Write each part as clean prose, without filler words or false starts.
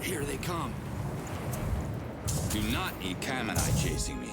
Here they come. Do not need Kamanai chasing me.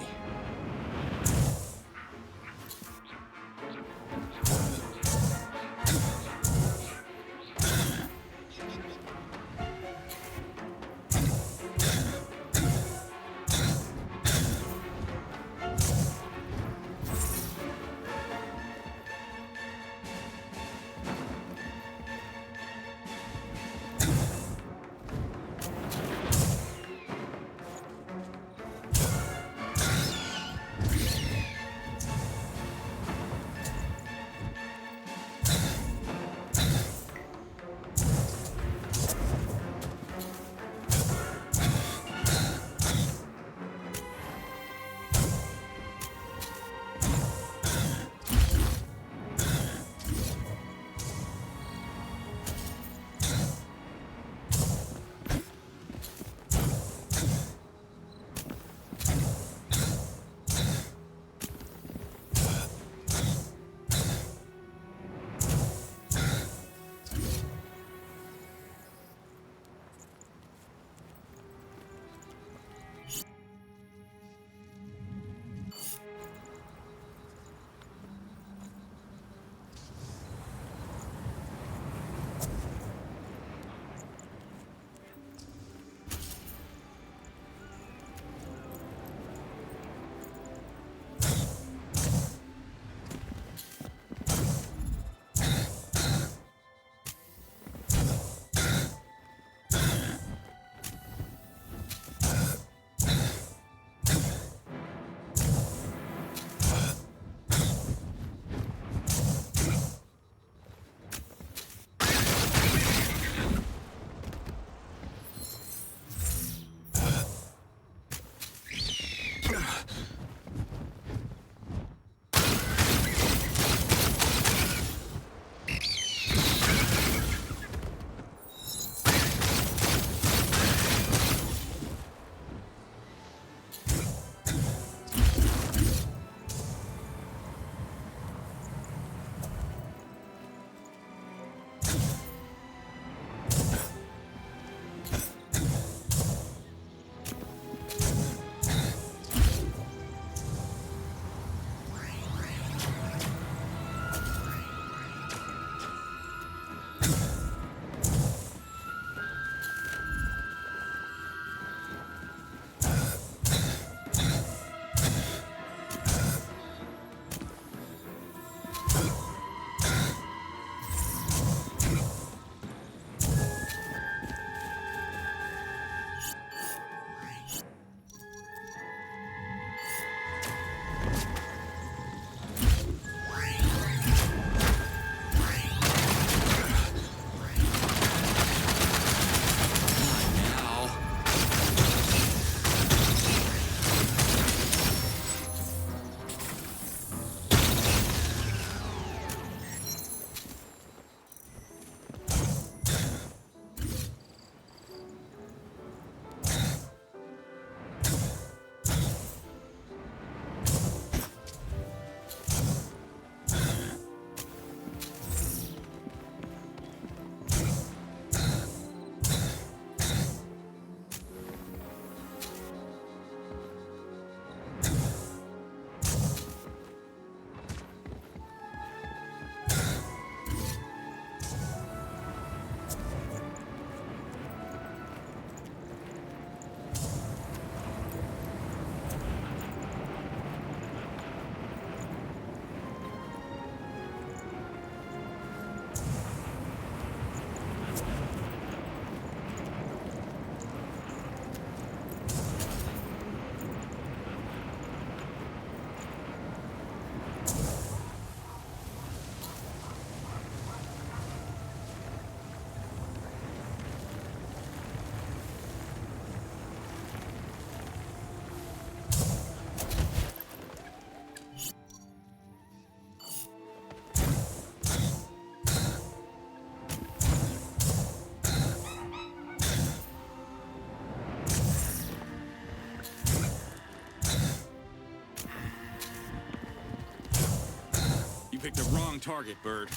Wrong target, Bird.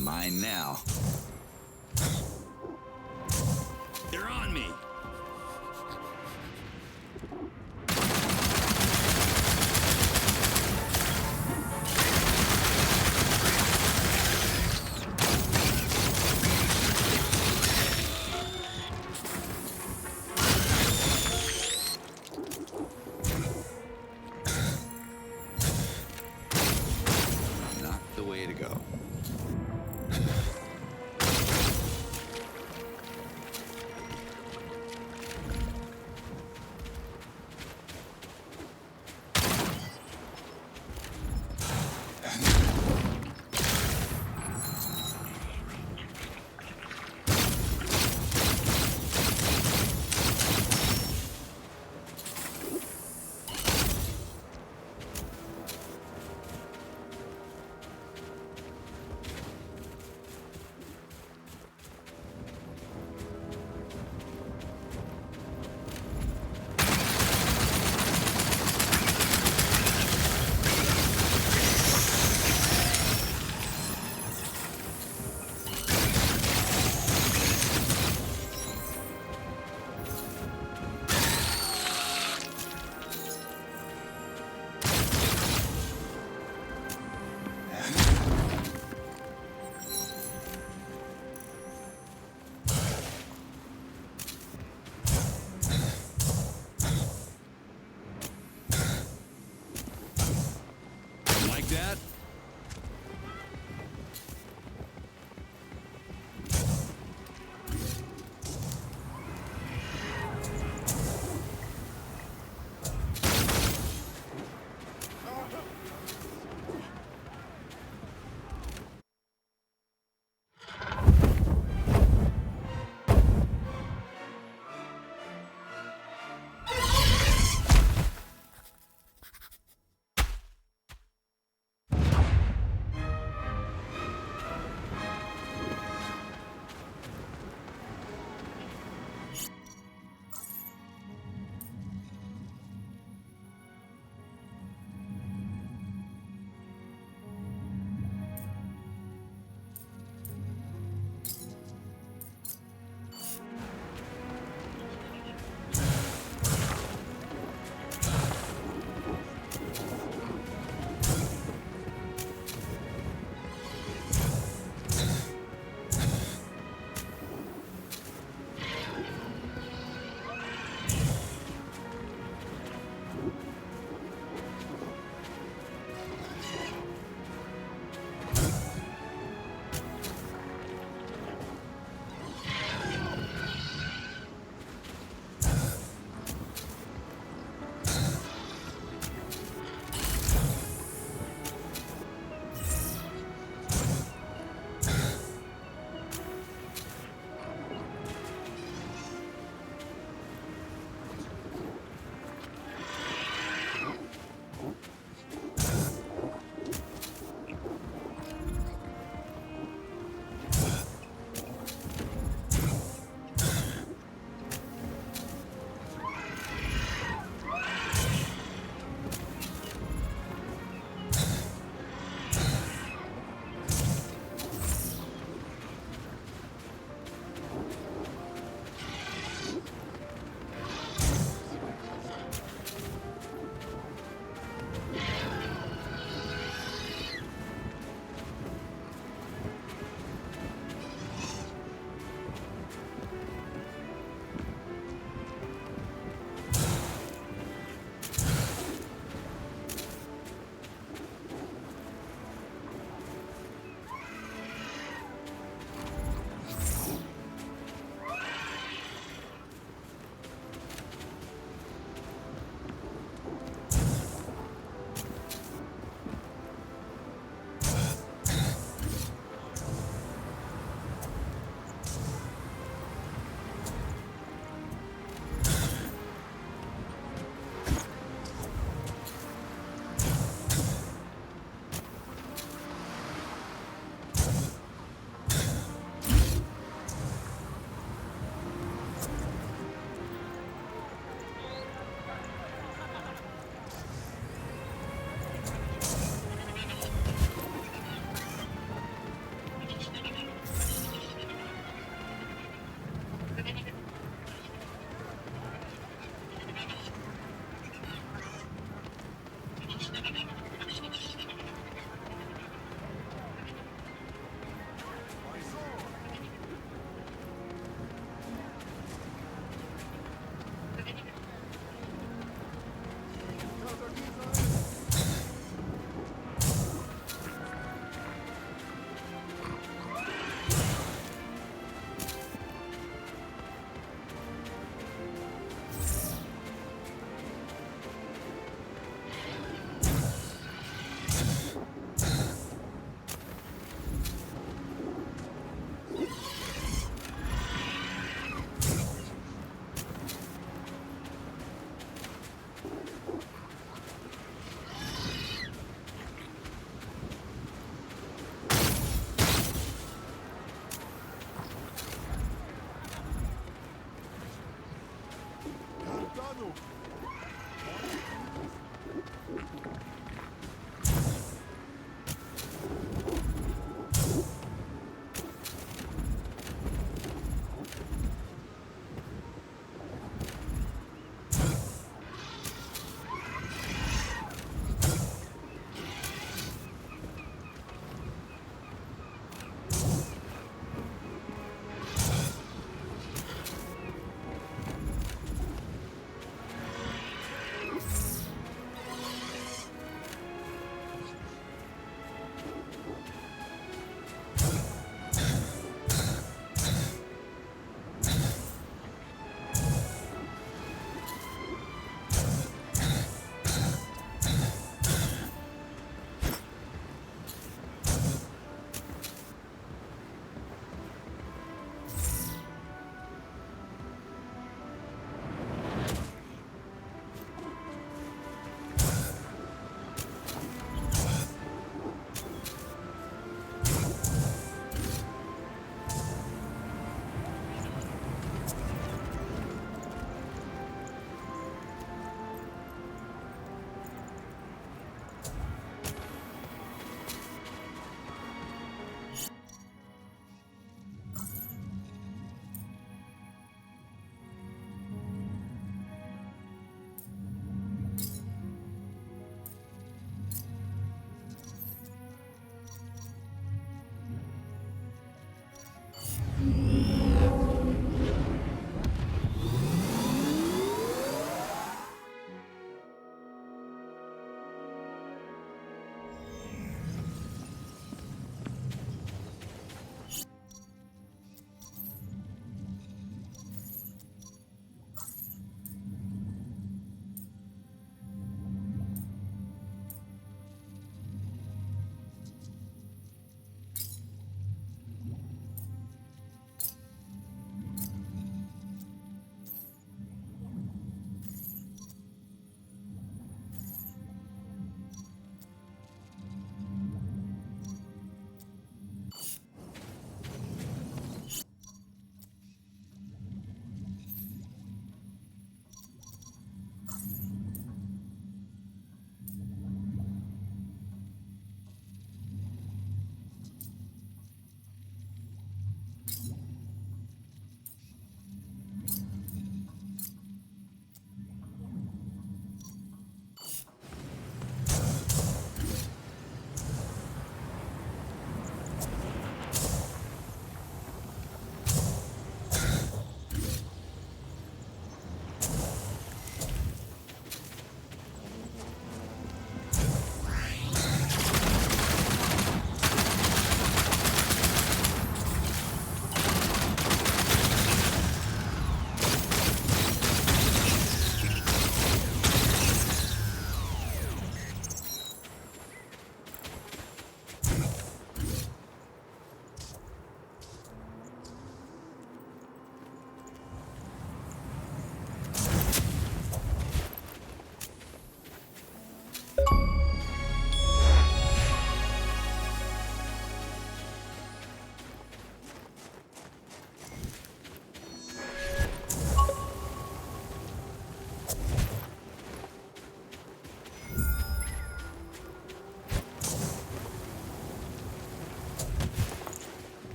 Mine now. They're on me. Not the way to go.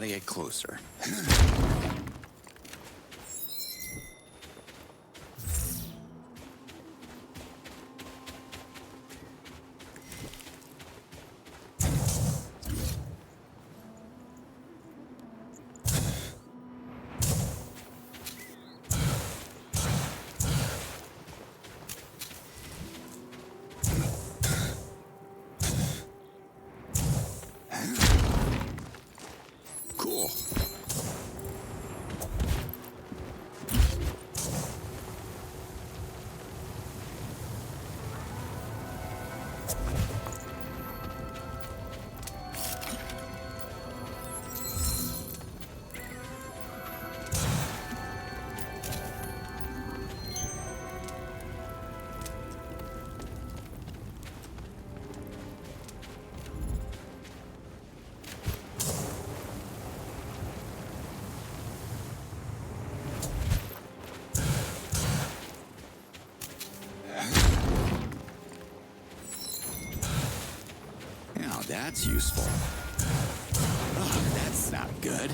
gotta get closer. Cool. Now that's useful. Oh, that's not good.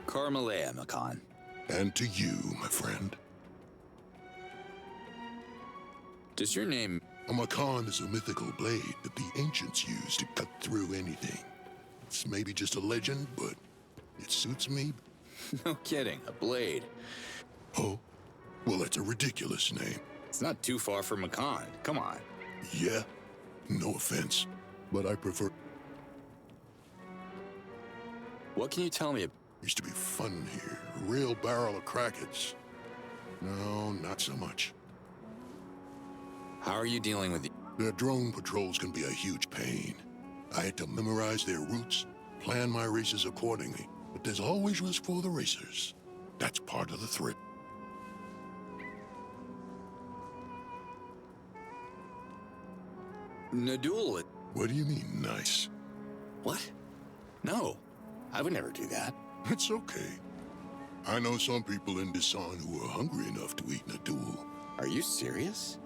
Carmelea, Makan. And to you, my friend. Does your name... A Makan is a mythical blade that the ancients used to cut through anything. It's maybe just a legend, but it suits me. No kidding, a blade. Oh? Well, that's a ridiculous name. It's not too far from Makan. Come on. Yeah? No offense, but I prefer... What can you tell me? Used to be fun here. A real barrel of crackers. No, not so much. How are you dealing with the... Their drone patrols can be a huge pain. I had to memorize their routes, plan my races accordingly. But there's always risk for the racers. That's part of the thrill. Nadul... What do you mean, nice? What? No, I would never do that. It's okay. I know some people in Disan who are hungry enough to eat Nadul. Are you serious?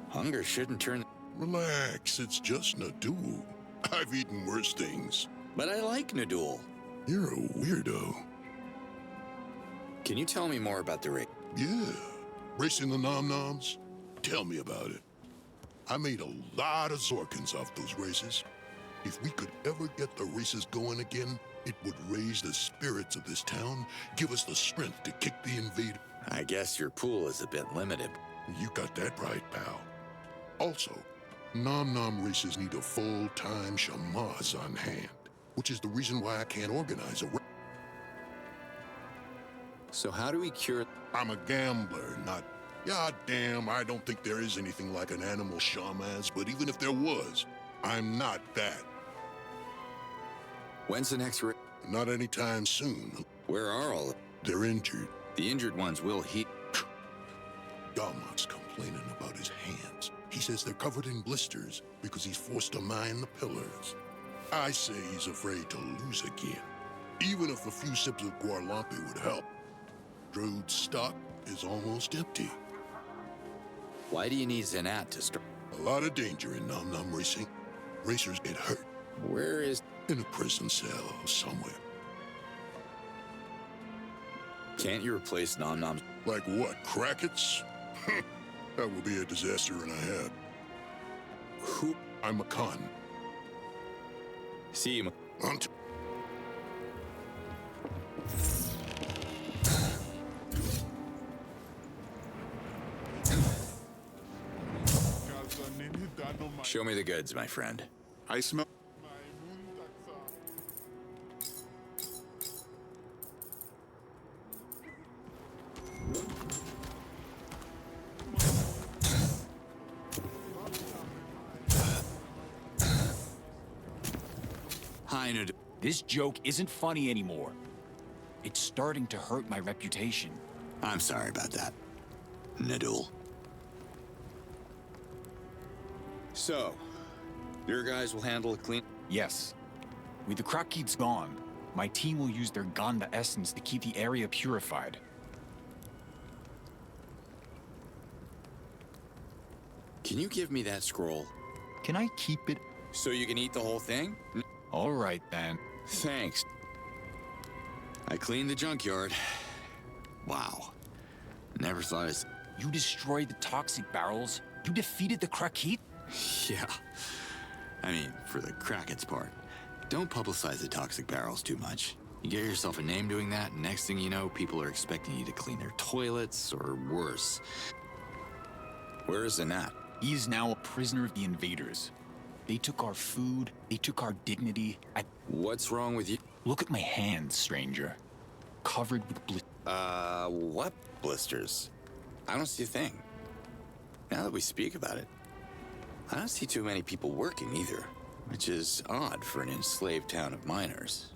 Hunger shouldn't turn... Relax, it's just Nadul. I've eaten worse things. But I like Nadul. You're a weirdo. Can you tell me more about the race? Yeah. Racing the Nom-Noms? Tell me about it. I made a lot of Zorkins off those races. If we could ever get the races going again, it would raise the spirits of this town, give us the strength to kick the invader. I guess your pool is a bit limited. You got that right, pal. Also, Nom-Nom races need a full-time Shamaz on hand, which is the reason why I can't organize a race. So how do we cure... I'm a gambler, not... God damn, I don't think there is anything like an animal Shamaz, but even if there was, I'm not that. When's the next race? Not anytime soon. Where are all... They're injured. The injured ones will heal. Yalmak's complaining about his hands. He says they're covered in blisters because he's forced to mine the pillars. I say he's afraid to lose again. Even if a few sips of Guarlampi would help. Drood's stock is almost empty. Why do you need Zanat to start? A lot of danger in Nom Nom racing. Racers get hurt Where is... in a prison cell somewhere. Can't you replace Nom Nom? Like what, Crackets? That would be a disaster and a half. Who? I'm a con. See him. Show me the goods, my friend. I smell. This joke isn't funny anymore. It's starting to hurt my reputation. I'm sorry about that, Nadul. So, your guys will handle it clean? Yes. With the Krakits gone, my team will use their Ganda essence to keep the area purified. Can you give me that scroll? Can I keep it? So you can eat the whole thing? All right, then. Thanks. I cleaned the junkyard. Wow. Never thought it's... You destroyed the toxic barrels? You defeated the Krakit? Yeah. I mean, for the Krakens part. Don't publicize the toxic barrels too much. You get yourself a name doing that, and next thing you know, people are expecting you to clean their toilets, or worse. Where is Zanat? He is now a prisoner of the invaders. They took our food, they took our dignity. What's wrong with you? Look at my hands, stranger. Covered with What blisters? I don't see a thing. Now that we speak about it, I don't see too many people working either, which is odd for an enslaved town of miners.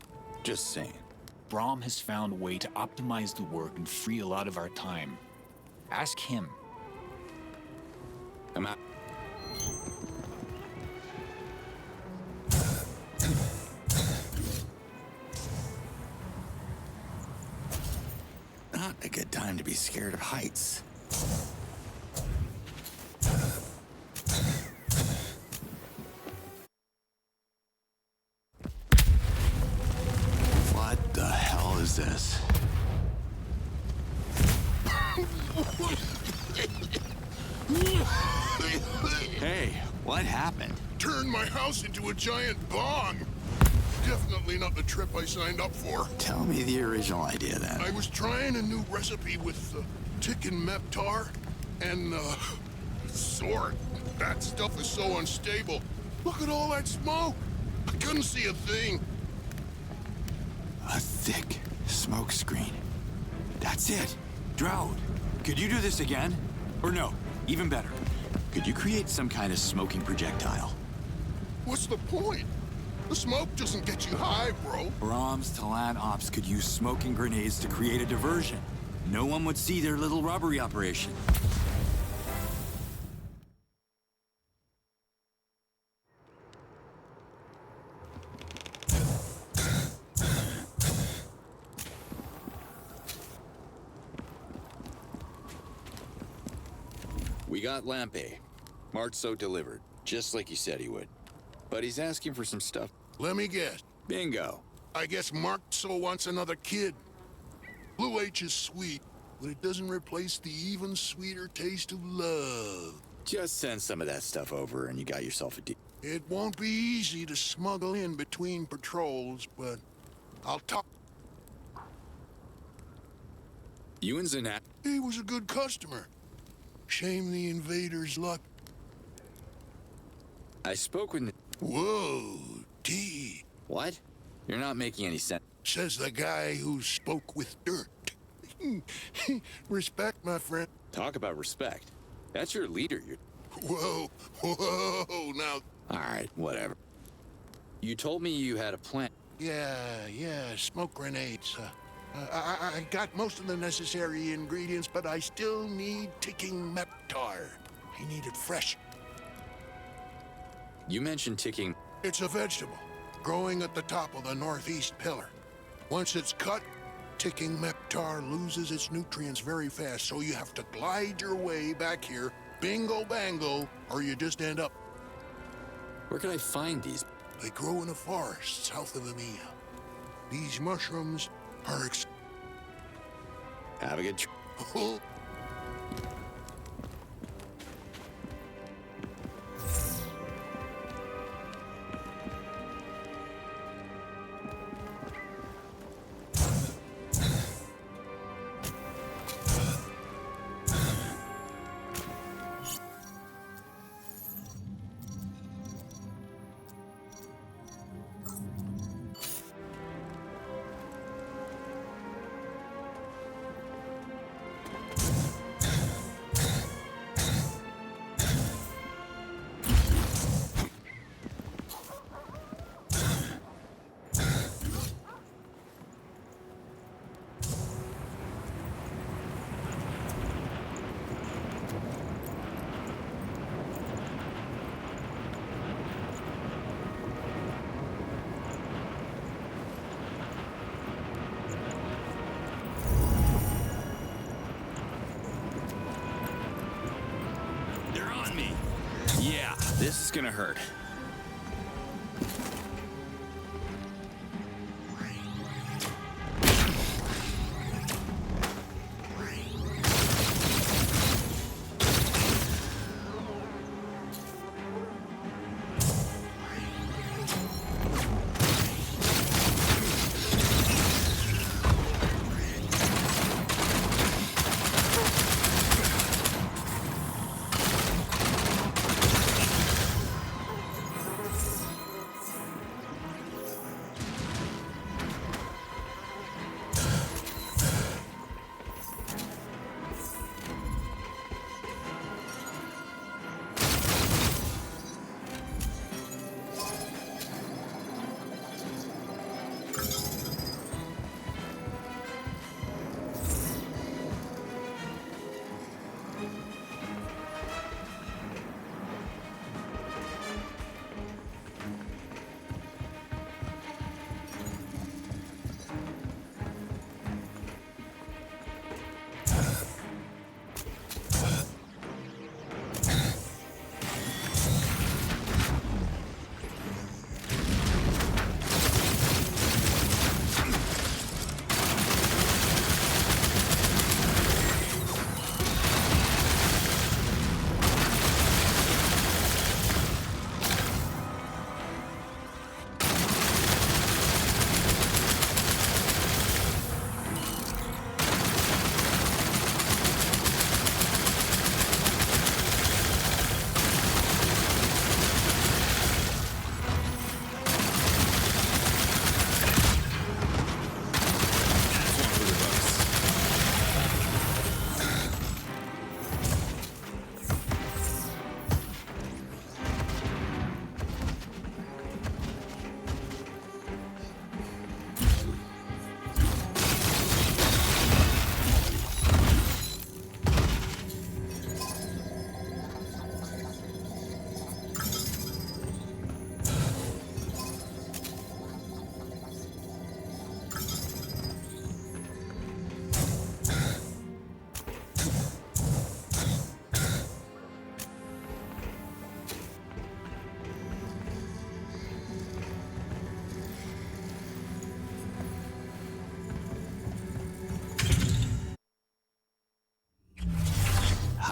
Just saying. Brahm has found a way to optimize the work and free a lot of our time. Ask him. I'm out. Not a good time to be scared of heights. What the hell is this? Hey, what happened? Turned my house into a giant bong. Definitely not the trip I signed up for. Tell me the original idea then. I was trying a new recipe with chicken meptar and sword. That stuff is so unstable. Look at all that smoke. I couldn't see a thing. A thick smoke screen. That's it. Droud, could you do this again? Or no, even better. Could you create some kind of smoking projectile? What's the point? The smoke doesn't get you high, bro. Brahms Talan Ops could use smoking grenades to create a diversion. No one would see their little robbery operation. We got Lampe. Martso delivered, just like you said he would. But he's asking for some stuff. Let me guess. Bingo. I guess Martso wants another kid. Blue H is sweet, but it doesn't replace the even sweeter taste of love. Just send some of that stuff over and you got yourself a deal. It won't be easy to smuggle in between patrols, but I'll talk. You and Zanat? He was a good customer. Shame the invaders' luck. I spoke with... Whoa, T. What? You're not making any sense. Says the guy who spoke with dirt. Respect, my friend. Talk about respect. That's your leader. Whoa, now. All right, whatever. You told me you had a plan. Yeah, smoke grenades. I got most of the necessary ingredients, but I still need ticking meptar. I need it fresh. You mentioned ticking... It's a vegetable, growing at the top of the northeast pillar. Once it's cut, ticking Meptar loses its nutrients very fast, so you have to glide your way back here, bingo bango, or you just end up... Where can I find these? They grow in a forest south of Emia. These mushrooms are Have a good Yeah, this is gonna hurt.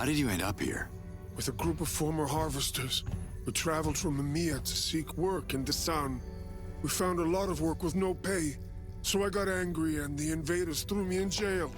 How did you end up here? With a group of former harvesters. We traveled from Emia to seek work in the sun. We found a lot of work with no pay, so I got angry and the invaders threw me in jail.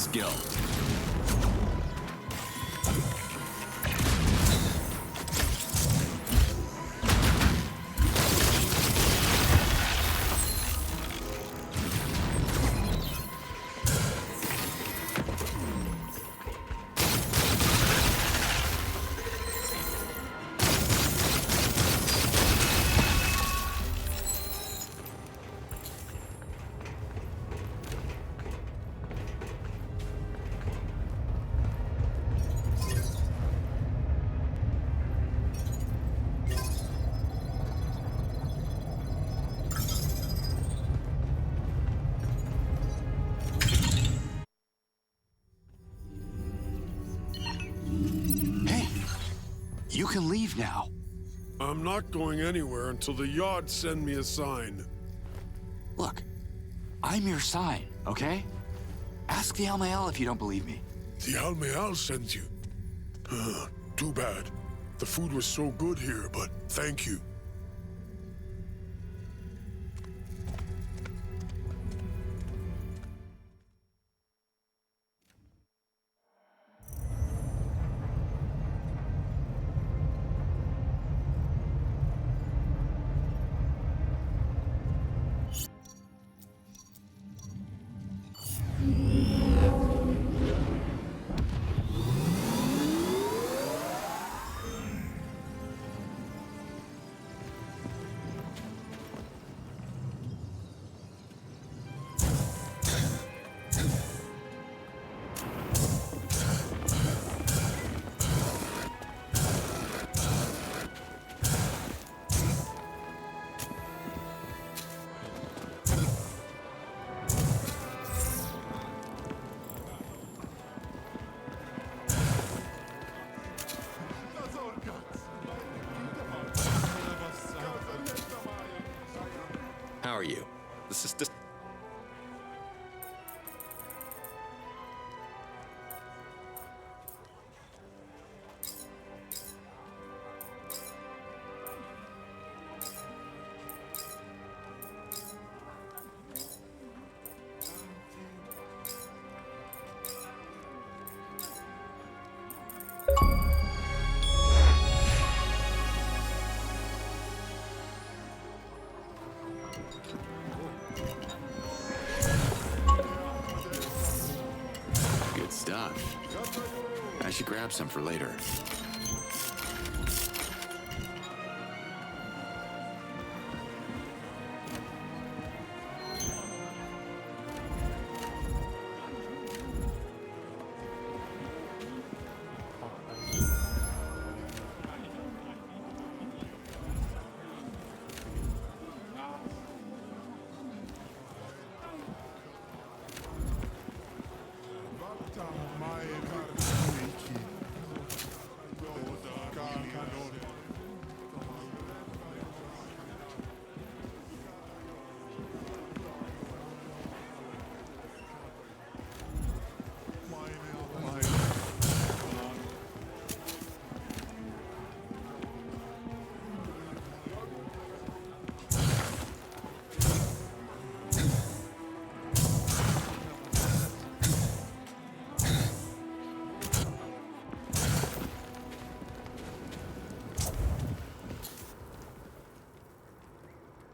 skill. You can leave now. I'm not going anywhere until the Yods send me a sign. Look, I'm your sign, okay? Ask the Almael if you don't believe me. The Almael sends you. Too bad. The food was so good here, but thank you. How are you? This is Good stuff. I should grab some for later.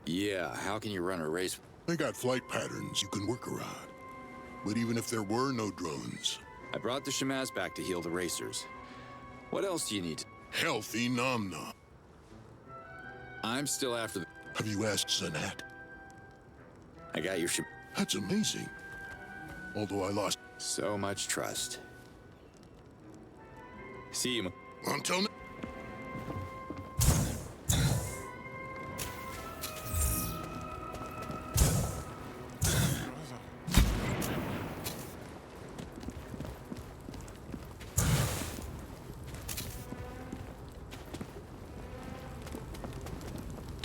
Yeah, how can you run a race? They got flight patterns you can work around. But even if there were no drones, I brought the Shamaz back to heal the racers. What else do you need? healthy Nom Nom. I'm still after the... Have you asked Zanat? I got your That's amazing. Although I lost... So much trust. See you. Until now.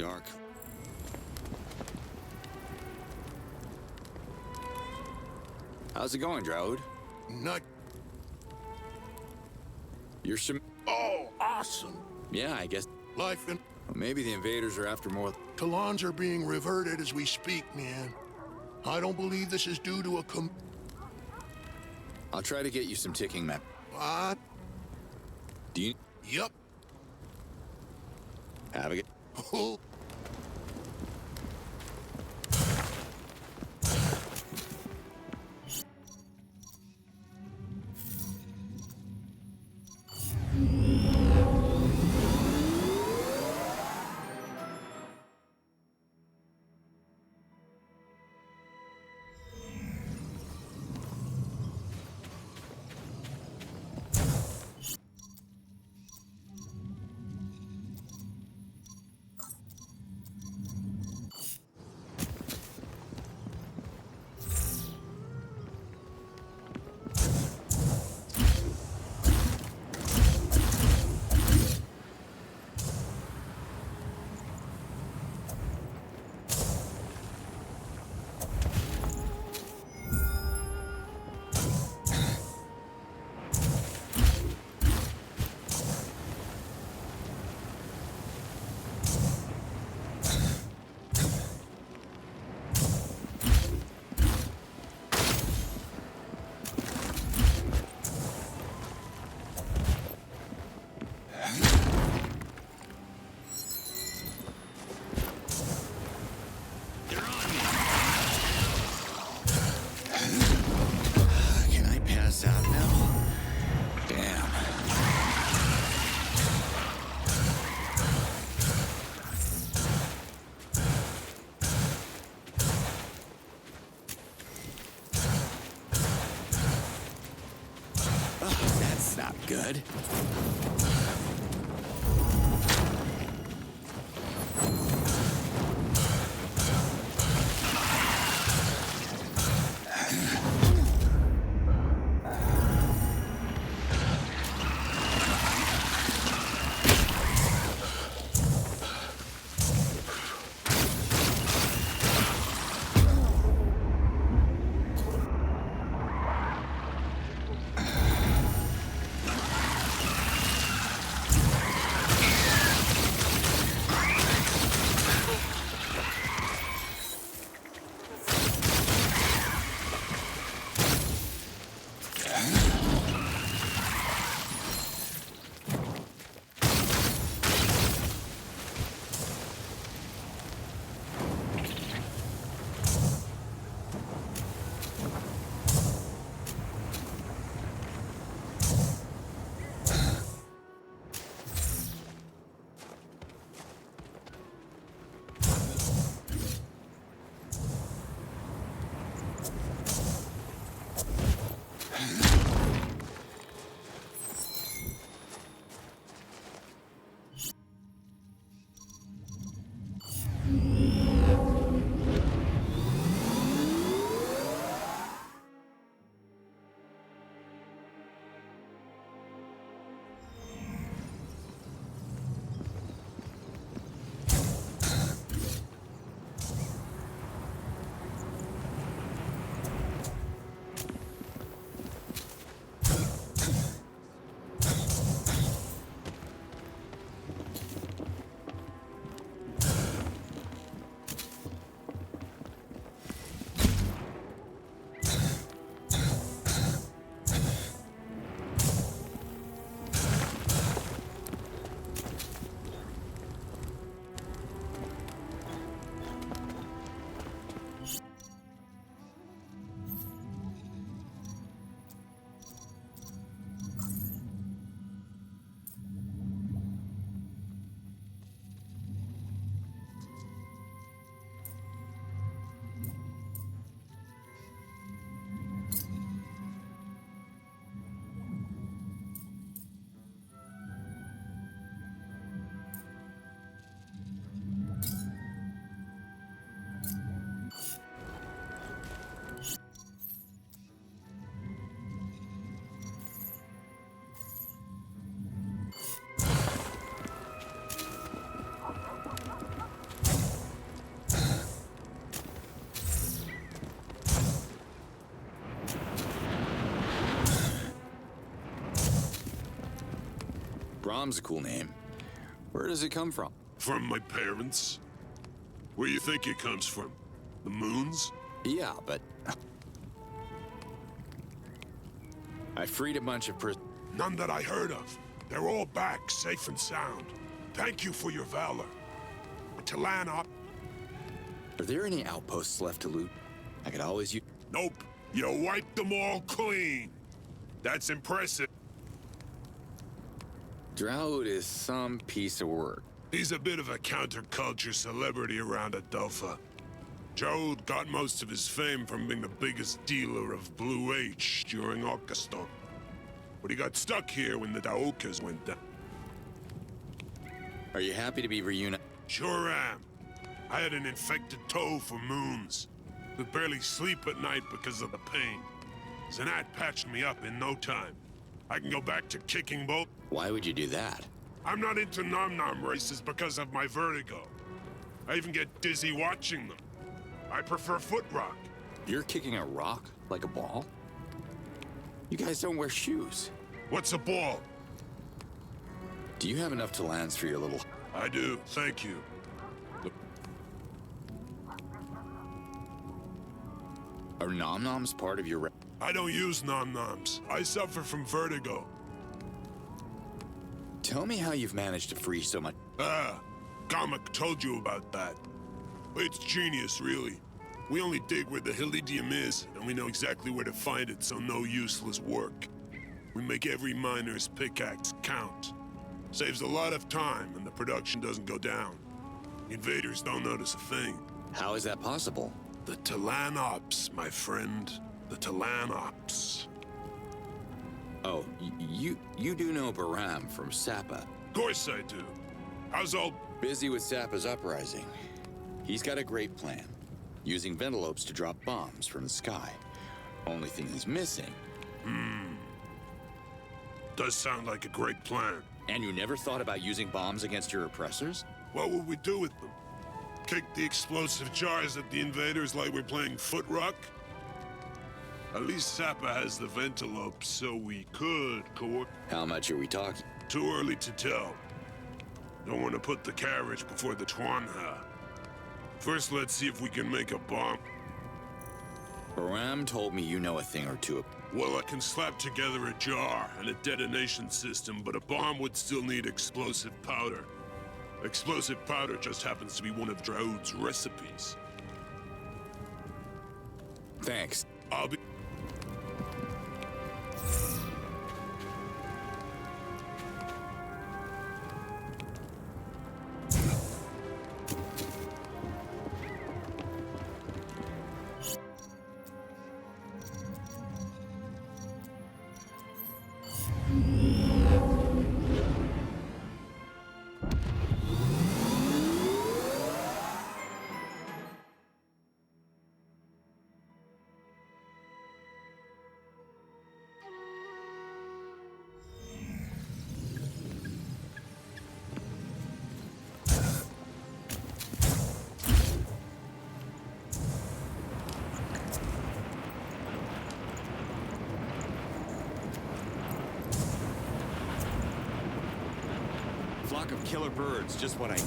Dark. How's it going, Droud? Not... You're Oh, awesome. Yeah, I guess. Life in... Well, maybe the invaders are after more... Talons are being reverted as we speak, man. I don't believe this is due to a I'll try to get you some ticking map. What? Do you Yep. have a good... Oh. Can I pass out now? Damn. Oh, that's not good. Brom's a cool name. Where does it come from? From my parents. Where you think it comes from? The moons? Yeah, but... I freed a bunch of prisoners. None that I heard of. They're all back, safe and sound. Thank you for your valor. To land up. Are there any outposts left to loot? I could always use... Nope. You wiped them all clean. That's impressive. Droud is some piece of work. He's a bit of a counterculture celebrity around Adelpha. Droud got most of his fame from being the biggest dealer of Blue H during Outcast. But he got stuck here when the Outcast went down. Are you happy to be reunited? Sure am. I had an infected toe for moons. Could barely sleep at night because of the pain. Zanat patched me up in no time. I can go back to kicking both. Why would you do that? I'm not into nom-nom races because of my vertigo. I even get dizzy watching them. I prefer foot rock. You're kicking a rock like a ball? You guys don't wear shoes. What's a ball? Do you have enough to lands for your little... I do, thank you. Are nom-noms part of your... I don't use nom-noms. I suffer from vertigo. Tell me how you've managed to free so much... Kamak told you about that. It's genius, really. We only dig where the Helidium is, and we know exactly where to find it, so no useless work. We make every miner's pickaxe count. Saves a lot of time, and the production doesn't go down. Invaders don't notice a thing. How is that possible? The Talan Ops, my friend. The Talan Ops. Oh, you do know Baram from Sapa. Of course I do. How's all... Busy with Sapa's uprising. He's got a great plan. Using ventilopes to drop bombs from the sky. Only thing he's missing. Does sound like a great plan. And you never thought about using bombs against your oppressors? What would we do with them? Kick the explosive jars at the invaders like we're playing foot rock? At least Sapa has the ventilopes, so we could How much are we talking? Too early to tell. Don't want to put the carriage before the Twanha. First, let's see if we can make a bomb. Baram told me you know a thing or two. Well, I can slap together a jar and a detonation system, but a bomb would still need explosive powder. Explosive powder just happens to be one of Droud's recipes. Thanks. I'll be... Flock of killer birds, just what I need.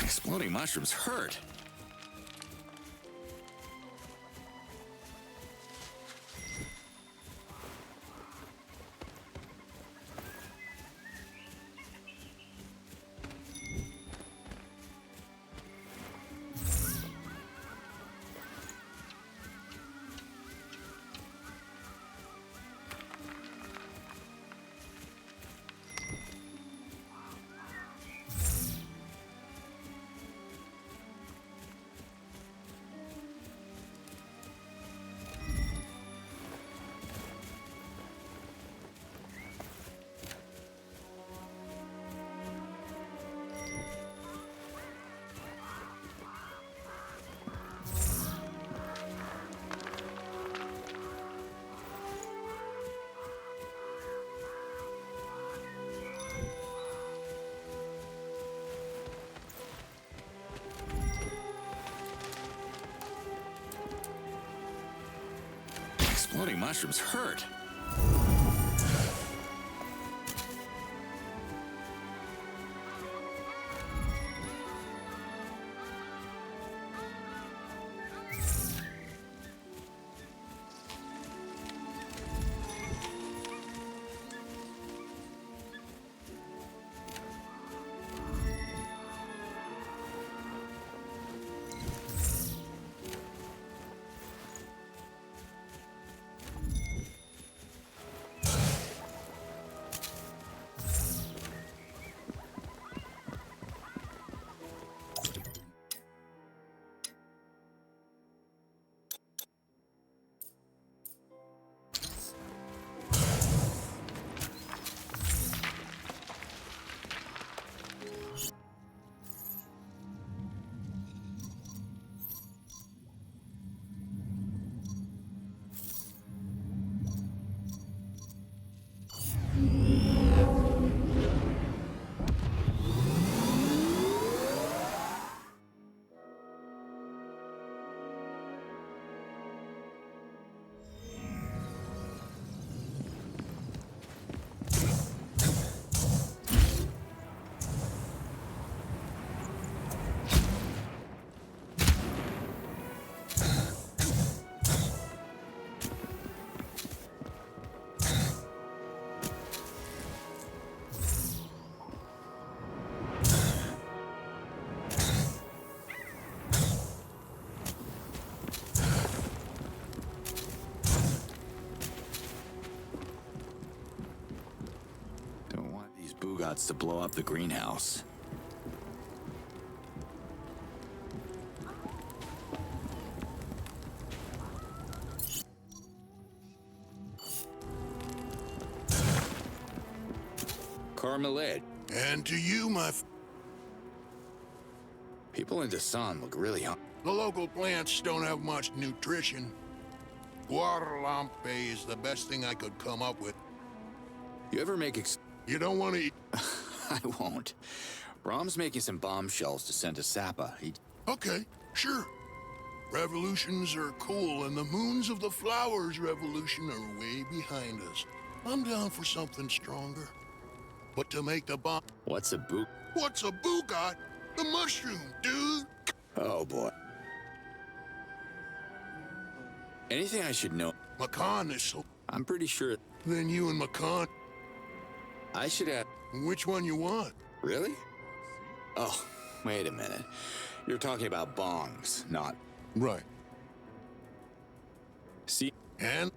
Exploding mushrooms hurt. Exploding mushrooms hurt. Bugats to blow up the greenhouse. Carmelade. And to you, People in Dasan look really hungry. the local plants don't have much nutrition. Guadalampe is the best thing I could come up with. You ever make You don't want to eat... I won't. Brahm's making some bombshells to send to Sapa. Okay, sure. Revolutions are cool, and the moons of the flowers revolution are way behind us. I'm down for something stronger. But to make the bomb... What's a boot? What's a bugat? The mushroom, dude! Oh, boy. Anything I should know? Makan is so... I'm pretty sure... Then you and Makan... I should have... Which one you want? Really? Oh, wait a minute. You're talking about bongs, not... Right. See? And...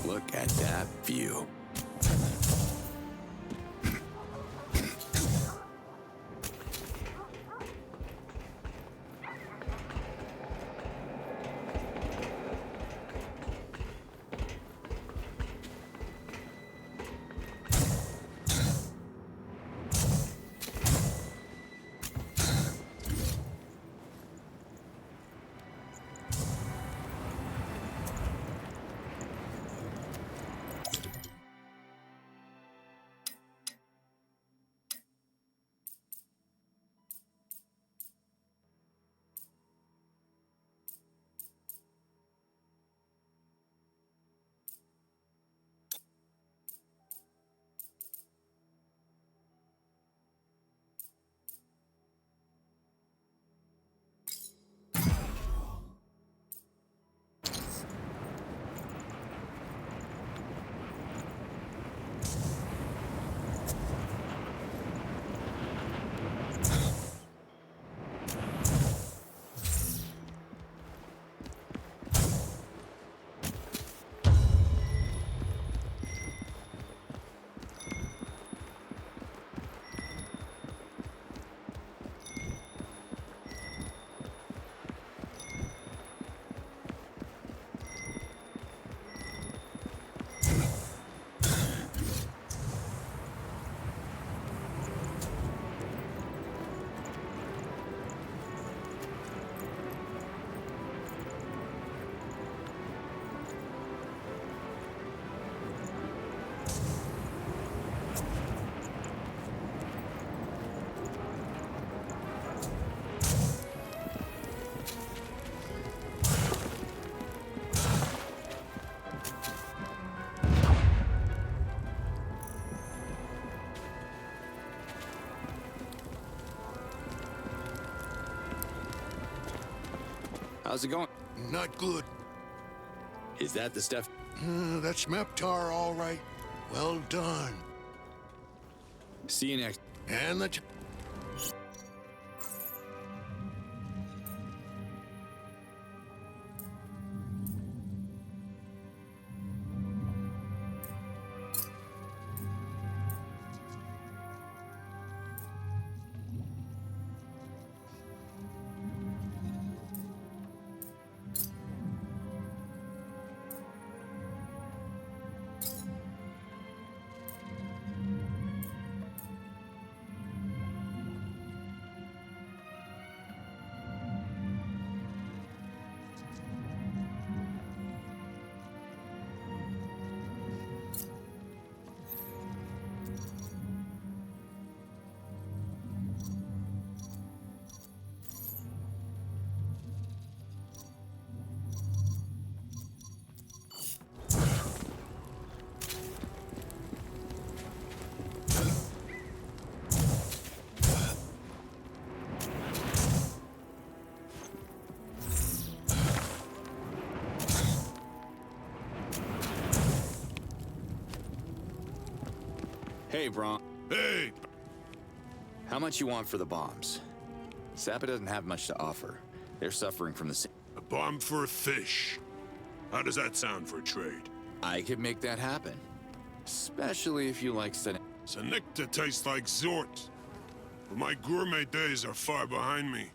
Look at that view. How's it going? Not good. Is that the stuff? That's Meptar, all right. Well done. See you next. And the... Hey, Bron. Hey! How much you want for the bombs? Zappa doesn't have much to offer. They're suffering from the same... A bomb for a fish. How does that sound for a trade? I could make that happen. Especially if you like setting... Senikta tastes like Zort. But my gourmet days are far behind me.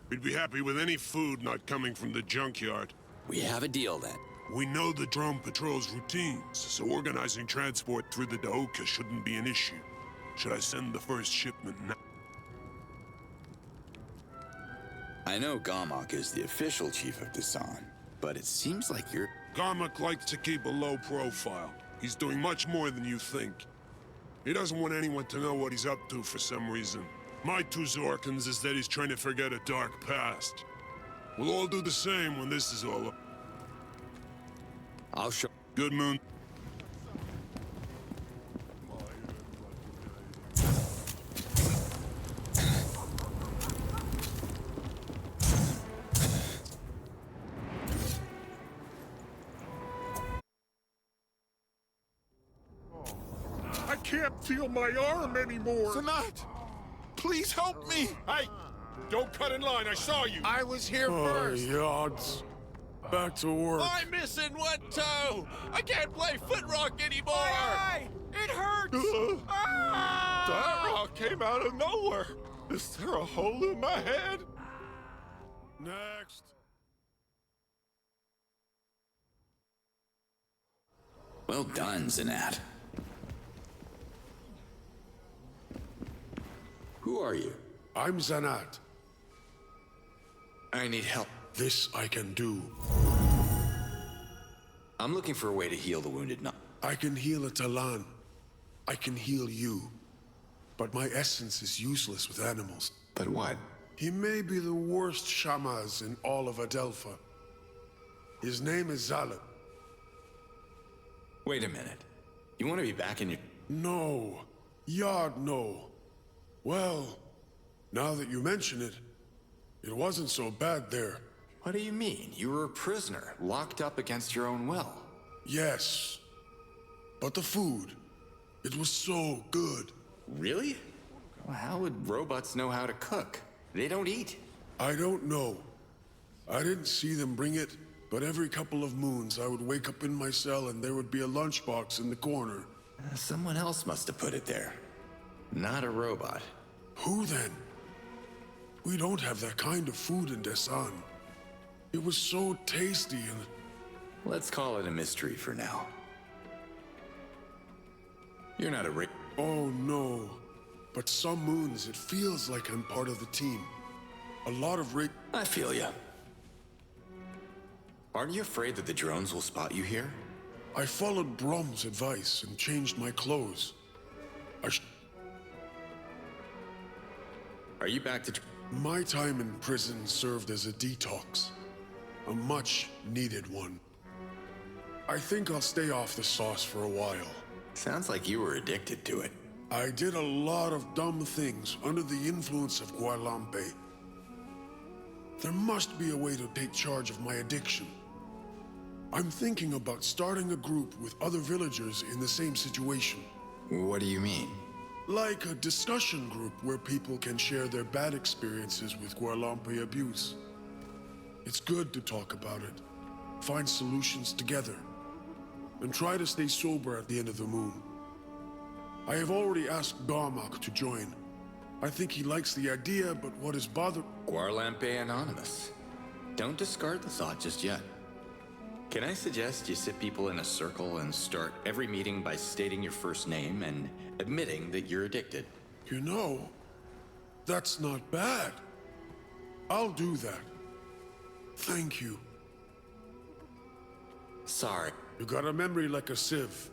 We'd be happy with any food not coming from the junkyard. We have a deal, then. We know the drone patrol's routines, so organizing transport through the Daoka shouldn't be an issue. Should I send the first shipment now? I know Gamak is the official chief of Dasan, but it seems like you're... Garmak likes to keep a low profile. He's doing much more than you think. He doesn't want anyone to know what he's up to for some reason. My 2 Zorkins is that he's trying to forget a dark past. We'll all do the same when this is all up. I'll show. Good moon. I can't feel my arm anymore. Sanat! Please help me! Hey! Don't cut in line, I saw you! I was here first! Yods. Back to work. I'm missing one toe! I can't play foot rock anymore! It hurts! That rock came out of nowhere! Is there a hole in my head? Next. Well done, Zanat. Who are you? I'm Zanat. I need help. This I can do. I'm looking for a way to heal the wounded. I can heal a Talan. I can heal you. But my essence is useless with animals. But what? He may be the worst Shamaz in all of Adelpha. His name is Zalat. Wait a minute. You want to be back in your... No. Yard, no. Well, now that you mention it, it wasn't so bad there. What do you mean? You were a prisoner, locked up against your own will. Yes. But the food, it was so good. Really? Well, how would robots know how to cook? They don't eat. I don't know. I didn't see them bring it, but every couple of moons I would wake up in my cell and there would be a lunchbox in the corner. Someone else must have put it there. Not a robot. Who then? We don't have that kind of food in Desan. It was so tasty and... Let's call it a mystery for now. You're not a Oh no. But some moons it feels like I'm part of the team. A lot of I feel ya. Aren't you afraid that the drones will spot you here? I followed Brom's advice and changed my clothes. Are you back to... My time in prison served as a detox. A much-needed one. I think I'll stay off the sauce for a while. Sounds like you were addicted to it. I did a lot of dumb things under the influence of Guadalampe. There must be a way to take charge of my addiction. I'm thinking about starting a group with other villagers in the same situation. What do you mean? Like a discussion group where people can share their bad experiences with Guadalampe abuse. It's good to talk about it, find solutions together, and try to stay sober at the end of the moon. I have already asked Garmak to join. I think he likes the idea, but what is bothering... Guadalampe Anonymous. Don't discard the thought just yet. Can I suggest you sit people in a circle and start every meeting by stating your first name and admitting that you're addicted? You know, that's not bad. I'll do that. Thank you. Sorry. You got a memory like a sieve.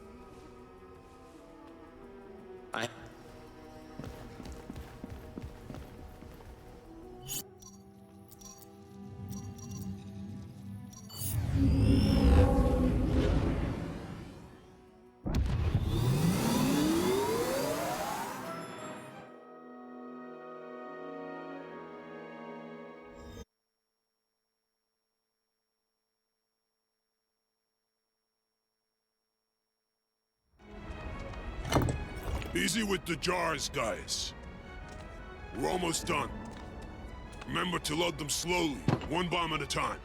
Easy with the jars, guys. We're almost done. Remember to load them slowly, one bomb at a time.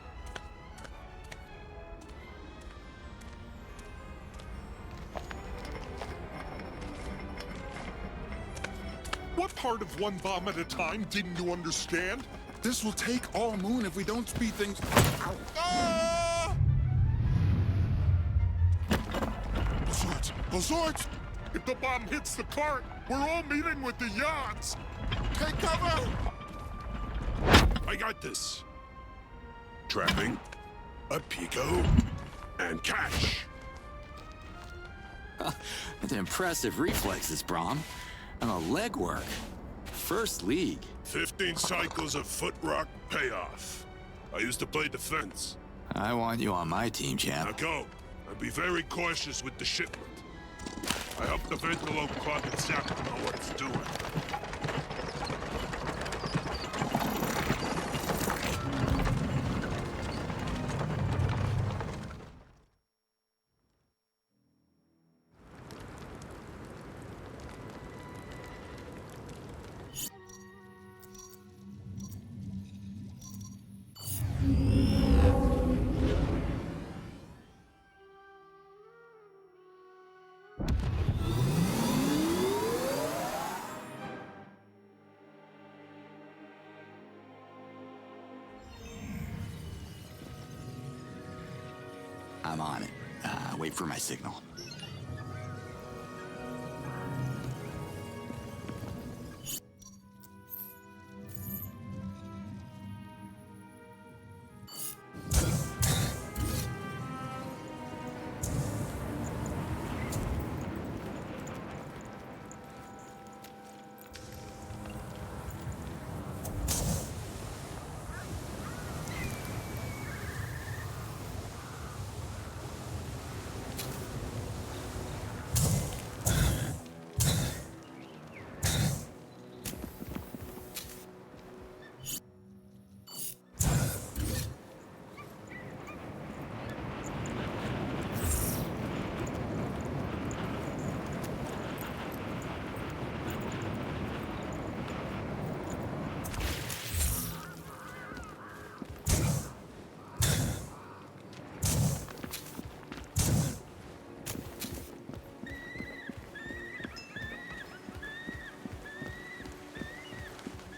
What part of one bomb at a time didn't you understand? This will take all moon if we don't speed things... Ow. Ah! Bazort! Bazort! If the bomb hits the cart, we're all meeting with the Yods! Take cover! I got this. Trapping, a Pico, and cash. That's impressive reflexes, Brom. And the legwork. First League? 15 cycles of foot rock payoff. I used to play defense. I want you on my team, Now champ. go, and be very cautious with the shipment. I hope the Ventilo Club and Zap know what it's doing. I'm on it. Wait for my signal.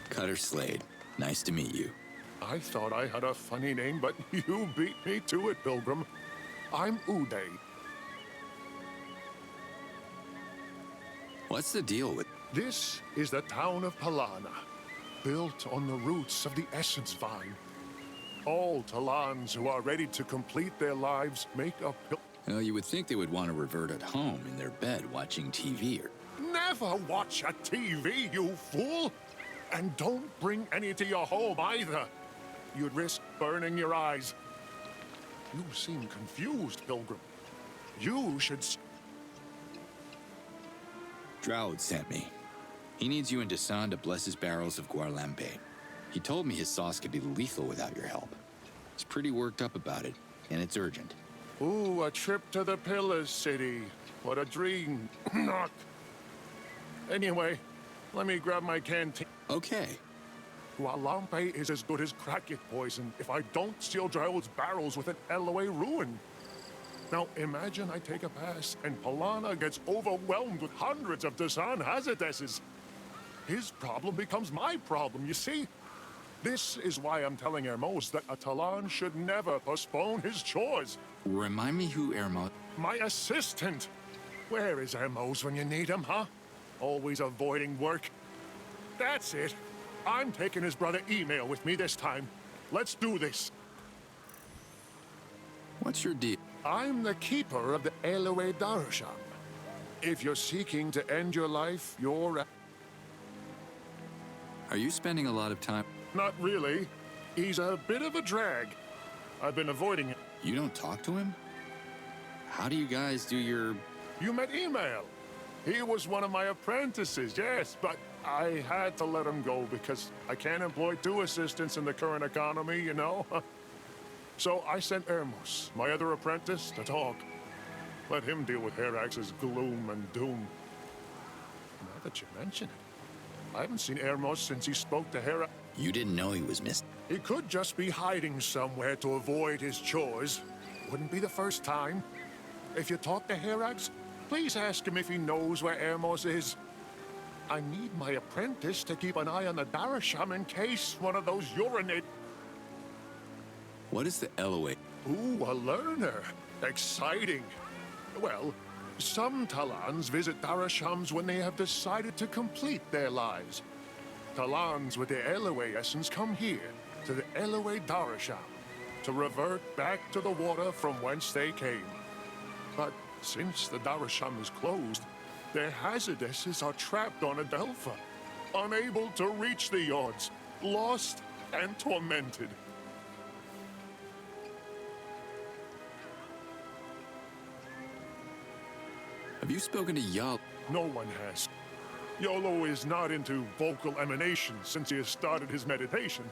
Cutter Slade. Nice to meet you. I thought I had a funny name, but you beat me to it, Pilgrim. I'm Uday. What's the deal with... This is the town of Palana, built on the roots of the Essence Vine. All Talans who are ready to complete their lives make a Well, you would think they would want to revert at home in their bed watching TV or... Never watch a TV, you fool! And don't bring any to your home either. You'd risk burning your eyes. You seem confused, Pilgrim. You should... Droud sent me. He needs you and Desan to bless his barrels of Guarlampe. He told me his sauce could be lethal without your help. He's pretty worked up about it, and it's urgent. Ooh, a trip to the Pillars City. What a dream. Not. Anyway, let me grab my canteen. Okay. Guarlampe is as good as crackit poison if I don't steal Droud's barrels with an LOA ruin. Now, imagine I take a pass and Palana gets overwhelmed with hundreds of Desan Hazardesses. His problem becomes my problem, you see? This is why I'm telling Hermos that a Talan should never postpone his chores. Remind me who Hermos... My assistant! Where is Hermos when you need him, huh? Always avoiding work. That's it. I'm taking his brother Email with me this time. Let's do this. What's your deal? I'm the keeper of the Eloe Darsham. If you're seeking to end your life, you're... Are you spending a lot of time... Not really. He's a bit of a drag. I've been avoiding him. You don't talk to him? How do you guys do your... You met Email. He was one of my apprentices, yes, but I had to let him go because I can't employ two assistants in the current economy, you know? So I sent Hermos, my other apprentice, to talk. Let him deal with Herax's gloom and doom. Now that you mention it, I haven't seen Hermos since he spoke to Hera. You didn't know he was missing. He could just be hiding somewhere to avoid his chores. Wouldn't be the first time. If you talk to Herax, please ask him if he knows where Hermos is. I need my apprentice to keep an eye on the Darasham in case one of those urinate... What is the LOA? Ooh, a learner. Exciting. Well, some Talans visit Darashams when they have decided to complete their lives. Talans with the Eloe essence come here, to the Eloe Darasham, to revert back to the water from whence they came. But since the Darasham is closed, their hazardesses are trapped on Adelpha. unable to reach the Yods, lost and tormented. Have you spoken to Yods? No one has. Yolo is not into vocal emanations since he has started his meditation.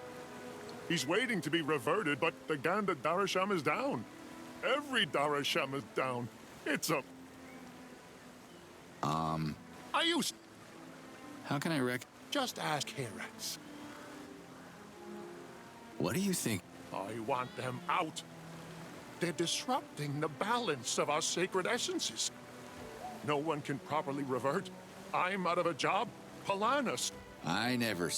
He's waiting to be reverted, but the Ganda Darasham is down. Every Darasham is down. It's a... Are you... How can I Just ask Heratz. What do you think? I want them out. They're disrupting the balance of our sacred essences. No one can properly revert. I'm out of a job. Palanas. I never...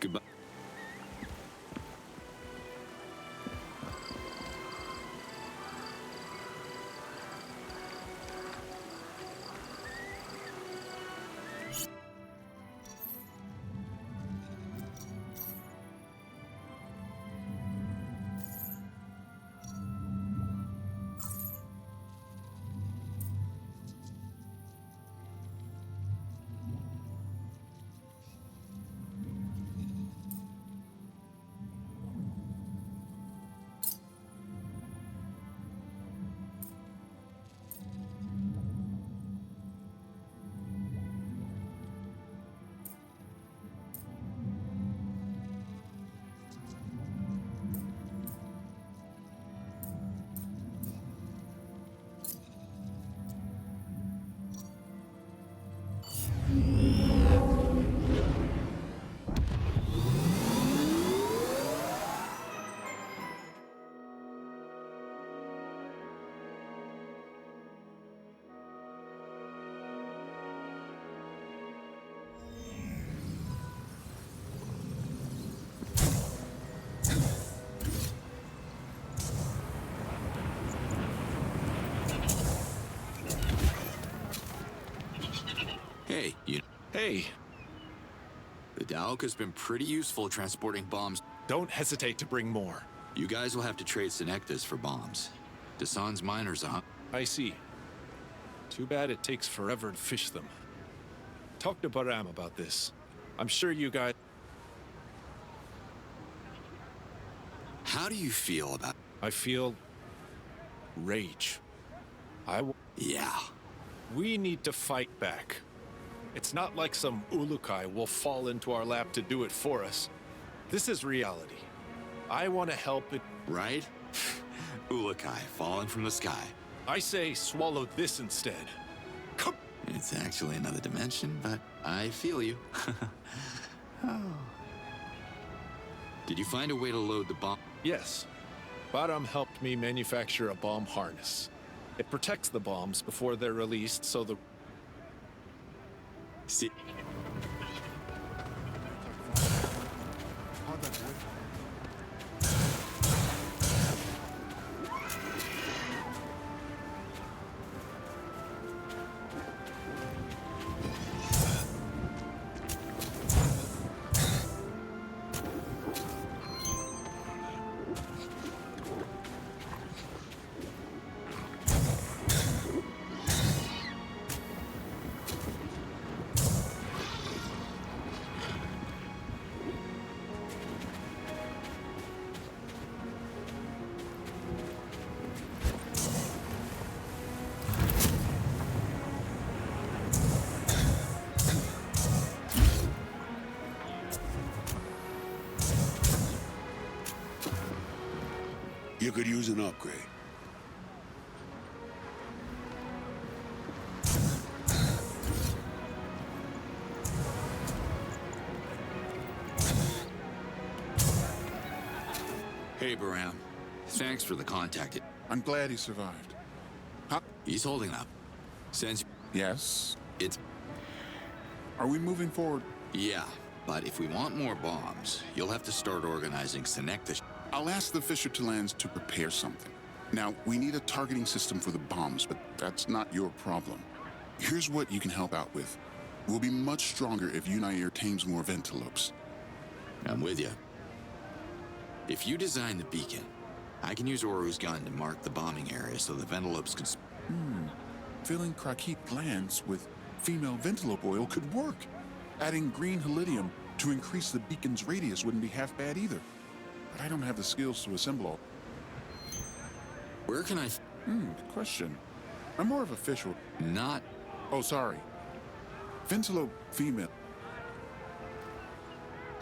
Goodbye. Hey, Hey, the Dalek been pretty useful transporting bombs. don't hesitate to bring more. You guys will have to trade Senectas for bombs. Dasan's miners, I see. Too bad it takes forever to fish them. Talk to Baram about this. I'm sure you guys... How do you feel about... I feel... rage. Yeah. We need to fight back. It's not like some Ulukai will fall into our lap to do it for us. This is reality. I want to help it. Right? Ulukai falling from the sky. I say swallow this instead. Come. It's actually another dimension, but I feel you. Oh. Did you find a way to load the bomb? Yes. Baram helped me manufacture a bomb harness. It protects the bombs before they're released so the... See... You could use an upgrade. Hey, Baram. Thanks for the contact. I'm glad he survived. He's holding up. Since... Yes? It's... Are we moving forward? Yeah, but if we want more bombs, you'll have to start organizing Senecta. I'll ask the Fisher-Talans to prepare something. Now, we need a targeting system for the bombs, but that's not your problem. Here's what you can help out with. We'll be much stronger if Unair tames more Ventilopes. I'm with you. If you design the beacon, I can use Oru's gun to mark the bombing area so the Ventilopes can... Filling Krakit glands with female ventilope oil could work. Adding green helidium to increase the beacon's radius wouldn't be half bad either. But I don't have the skills to assemble all. Where can I... Good question. I'm more of a fish or... Not... Oh, sorry. Ventilope female.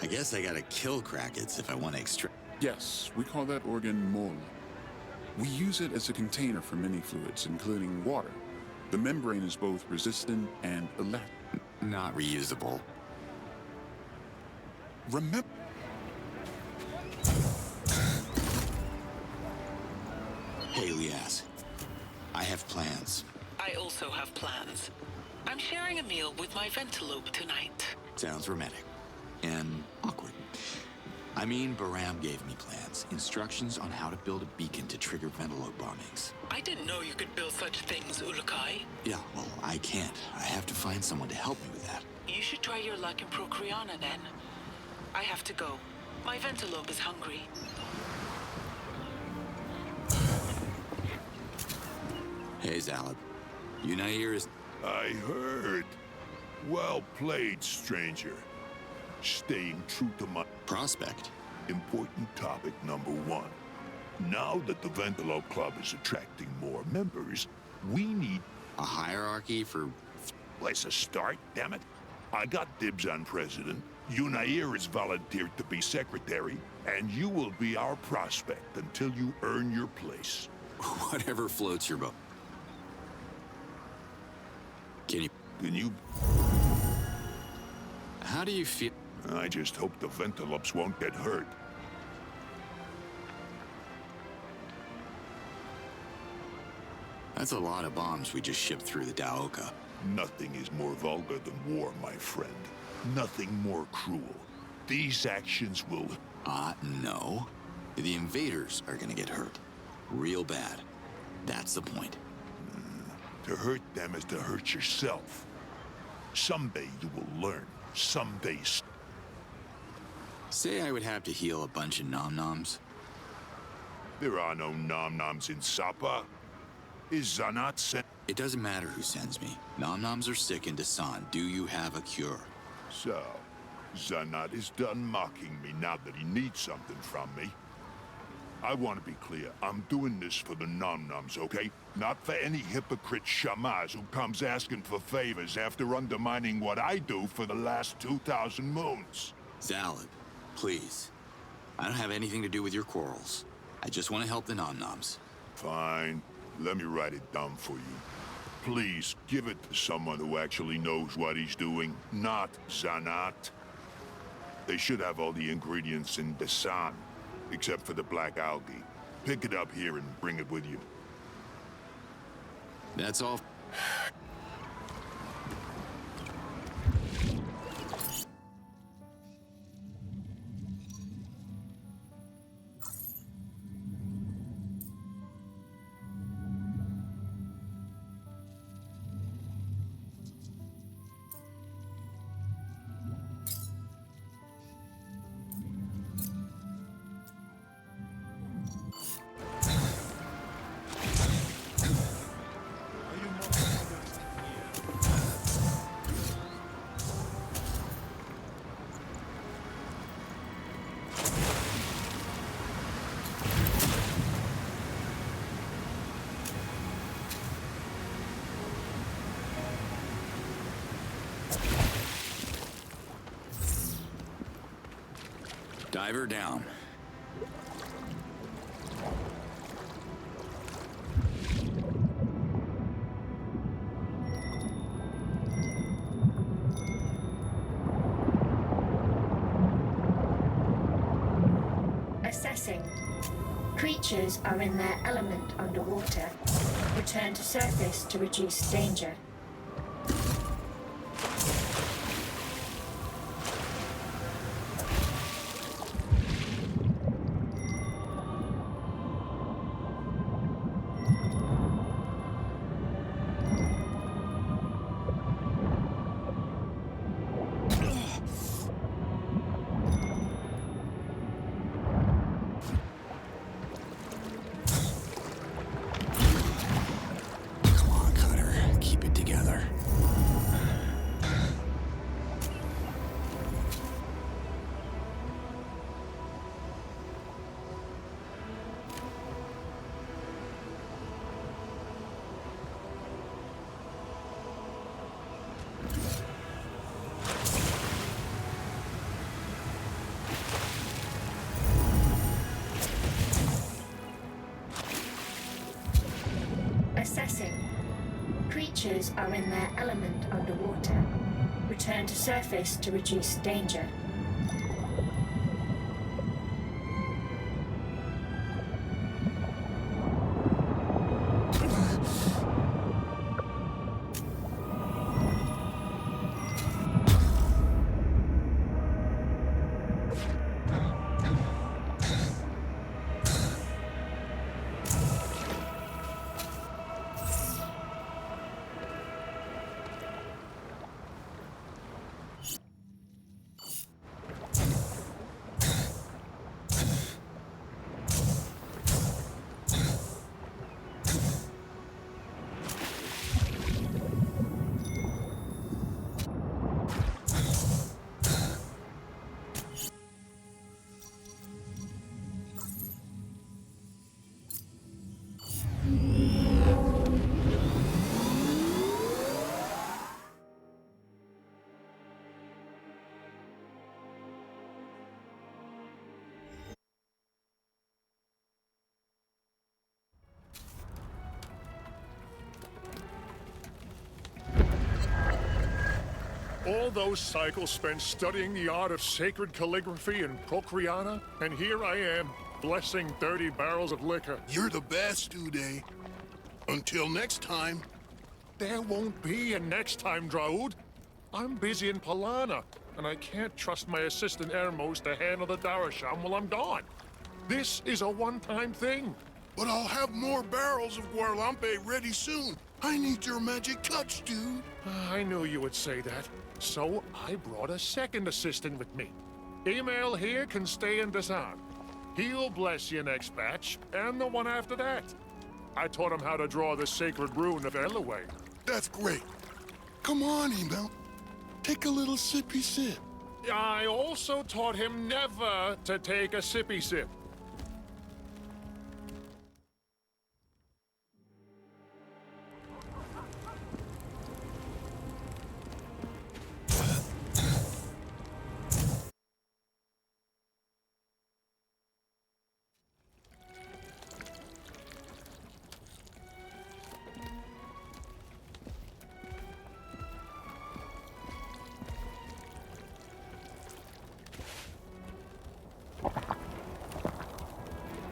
I guess I gotta kill Krakets if I want to extract... Yes, we call that organ mole. We use it as a container for many fluids, including water. The membrane is both resistant and elastic. Not reusable. Remember... Hey, Lias. I have plans. I also have plans. I'm sharing a meal with my Ventilope tonight. Sounds romantic. And awkward. I mean, Baram gave me plans. Instructions on how to build a beacon to trigger Ventilope bombings. I didn't know you could build such things, Ulukai. Yeah, well, I can't. I have to find someone to help me with that. You should try your luck in Procreana then. I have to go. My Ventilope is hungry. Hey, Zalab. Unair is... I heard. Well played, stranger. Staying true to my Prospect. important topic number one. Now that the Ventilope Club is attracting more members, we need A hierarchy for... place to start, damn it. I got dibs on president. Unair is volunteered to be secretary, and you will be our prospect until you earn your place. Whatever floats your boat. Can you... How do you feel... I just hope the Ventilopes won't get hurt. That's a lot of bombs we just shipped through the Daoka. Nothing is more vulgar than war, my friend. Nothing more cruel. These actions will... No. The invaders are gonna get hurt. Real bad. That's the point. To hurt them is to hurt yourself. Someday you will learn. Someday... Say I would have to heal a bunch of nom-noms. There are no nom-noms in Sapa. Is Zanat sent? It doesn't matter who sends me. Nom-noms are sick in Dasan. Do you have a cure? So, Zanat is done mocking me now that he needs something from me. I want to be clear. I'm doing this for the nom-noms, okay? Not for any hypocrite shamaz who comes asking for favors after undermining what I do for the last 2,000 moons. Zalad, please. I don't have anything to do with your quarrels. I just want to help the nom-noms. Fine. Let me write it down for you. Please, give it to someone who actually knows what he's doing, not Zanat. They should have all the ingredients in Dasan, except for the black algae. Pick it up here and bring it with you. That's all. Diver down. Assessing. Creatures are in their element underwater. Return to surface to reduce danger. Come on, Cutter. Keep it together. creatures are in their element underwater. Return to surface to reduce danger. All those cycles spent studying the art of sacred calligraphy in Procreana, and here I am, blessing 30 barrels of liquor. You're the best, Uday. Until next time. There won't be a next time, Draud. I'm busy in Palana, and I can't trust my assistant Hermos to handle the Darasham while I'm gone. This is a one-time thing. But I'll have more barrels of Guarlampe ready soon. I need your magic touch, dude. I knew you would say that. So I brought a second assistant with me. Email here can stay in Desan. He'll bless your next batch, and the one after that. I taught him how to draw the sacred rune of Elway. That's great. Come on, Email. Take a little sippy sip. I also taught him never to take a sippy sip.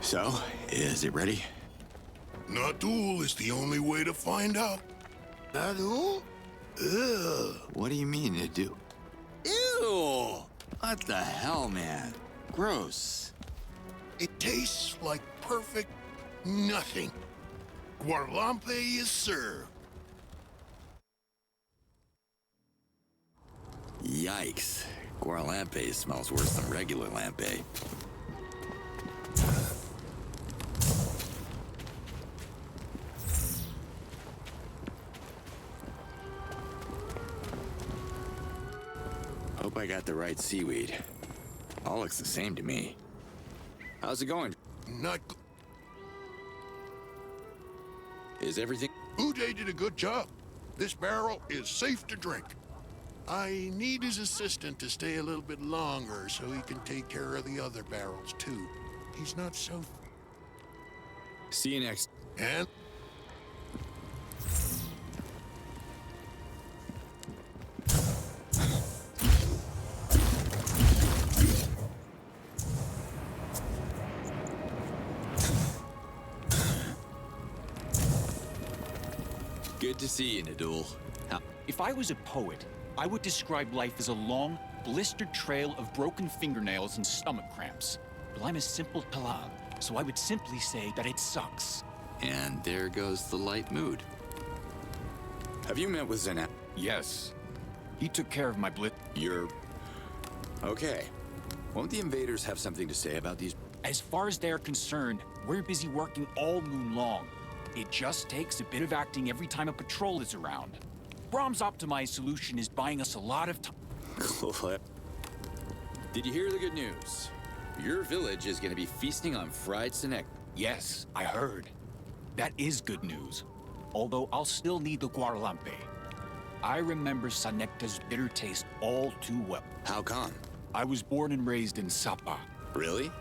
So, is it ready? Nadul is the only way to find out. Nadul? Ugh. What do you mean, Nadul? Ew! What the hell, man? Gross. It tastes like perfect nothing. Guarlampe is served. Yikes. Guarlampe smells worse than regular lampe. Hope I got the right seaweed. All looks the same to me. How's it going? Not Is everything... Uday did a good job. This barrel is safe to drink. I need his assistant to stay a little bit longer so he can take care of the other barrels, too. He's not so... See you next... And... Good to see you, Nadul. If I was a poet, I would describe life as a long, blistered trail of broken fingernails and stomach cramps. But I'm a simple Talal, so I would simply say that it sucks. And there goes the light mood. Have you met with Zena? Yes. He took care of my You're... Okay. Won't the invaders have something to say about these? As far as they're concerned, we're busy working all moon long. It just takes a bit of acting every time a patrol is around. Brahm's optimized solution is buying us a lot of time. Did you hear the good news? Your village is going to be feasting on fried Sinek. Yes, I heard. That is good news. Although I'll still need the Guarlampe. I remember Sanekta's bitter taste all too well. How come? I was born and raised in Sapa. Really?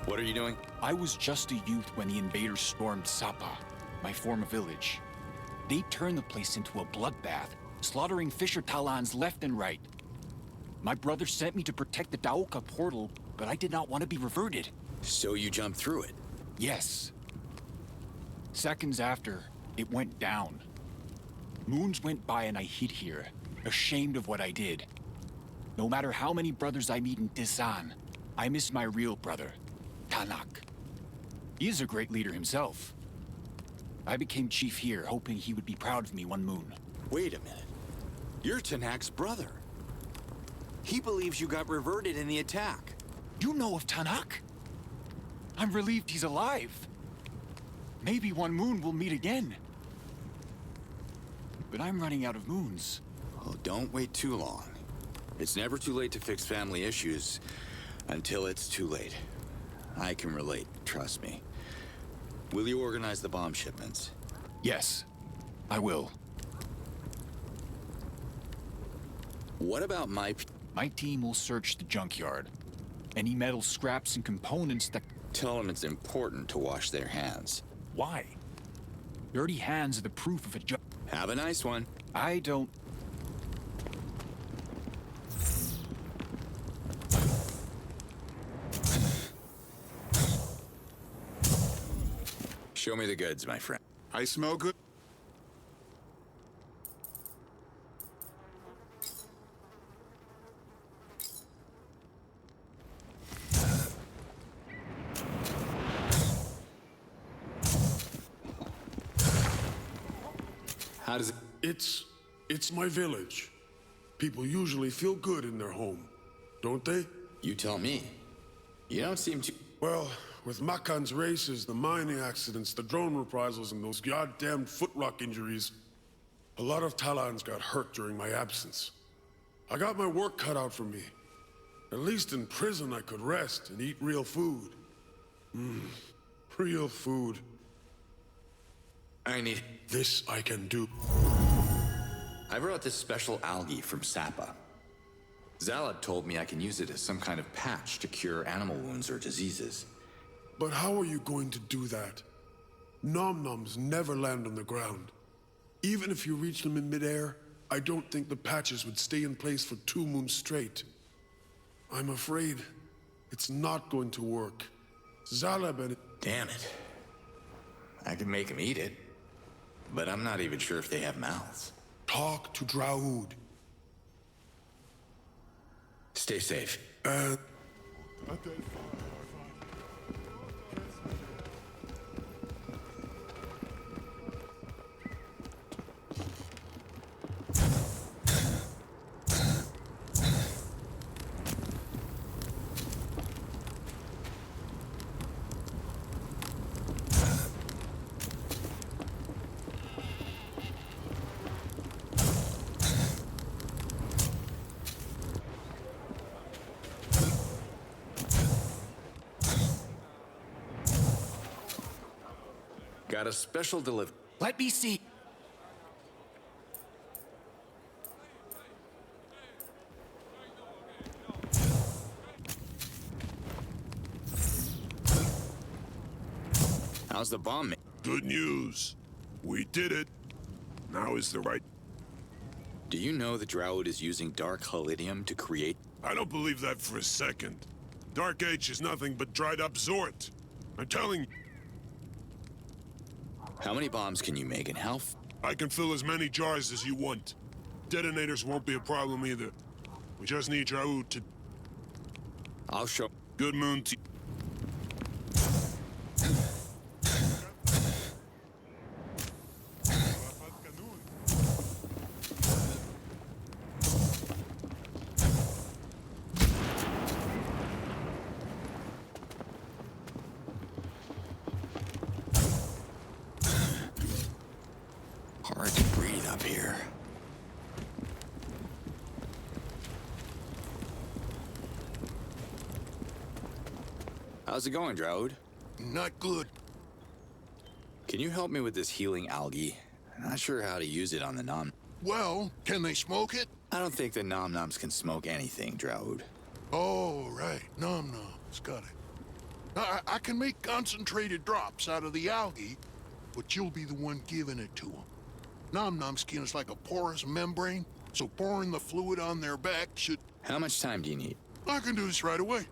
What are you doing? I was just a youth when the invaders stormed Sapa, my former village. They turned the place into a bloodbath, slaughtering Fisher Talons left and right. My brother sent me to protect the Daoka portal, but I did not want to be reverted. So you jumped through it? Yes. Seconds after, it went down. Moons went by and I hid here, ashamed of what I did. No matter how many brothers I meet in Disan, I miss my real brother, Tanak. He is a great leader himself. I became chief here, hoping he would be proud of me one moon. Wait a minute. You're Tanak's brother. He believes you got reverted in the attack. You know of Tanak? I'm relieved he's alive. Maybe one moon we'll meet again. But I'm running out of moons. Oh, don't wait too long. It's never too late to fix family issues until it's too late. I can relate, trust me. Will you organize the bomb shipments? Yes, I will. What about my team will search the junkyard. Any metal scraps and components that... Tell them it's important to wash their hands. Why? Dirty hands are the proof of a job. Have a nice one. I don't... Show me the goods, my friend. I smell good. How does it... It's my village. People usually feel good in their home, don't they? You tell me. You don't seem to... Well, with Makan's races, the mining accidents, the drone reprisals, and those goddamn footrock injuries, a lot of Talons got hurt during my absence. I got my work cut out for me. At least in prison I could rest and eat real food. Real food. I need... This I can do. I brought this special algae from Sapa. Zalad told me I can use it as some kind of patch to cure animal wounds or diseases. But how are you going to do that? Nom-noms never land on the ground. Even if you reach them in midair, I don't think the patches would stay in place for 2 moons straight. I'm afraid it's not going to work. Zalab and... Damn it. I can make them eat it. But I'm not even sure if they have mouths. Talk to Draoud. Stay safe. Got a special delivery. Let me see. How's the bomb? Good news. We did it. Now is the right... Do you know the Drow is using dark halidium to create... I don't believe that for a second. Dark Age is nothing but dried up Zort. I'm telling you. How many bombs can you make and how... I can fill as many jars as you want. Detonators won't be a problem either. We just need Raoud to... I'll show... Good moon to... Hard to breathe up here. How's it going, Droud? Not good. Can you help me with this healing algae? I'm not sure how to use it on the nom... Well, can they smoke it? I don't think the nom-noms can smoke anything, Droud. Oh, right. Nom-noms. Got it. I can make concentrated drops out of the algae, but you'll be the one giving it to them. Nom-Nom skin is like a porous membrane, so pouring the fluid on their back should... How much time do you need? I can do this right away.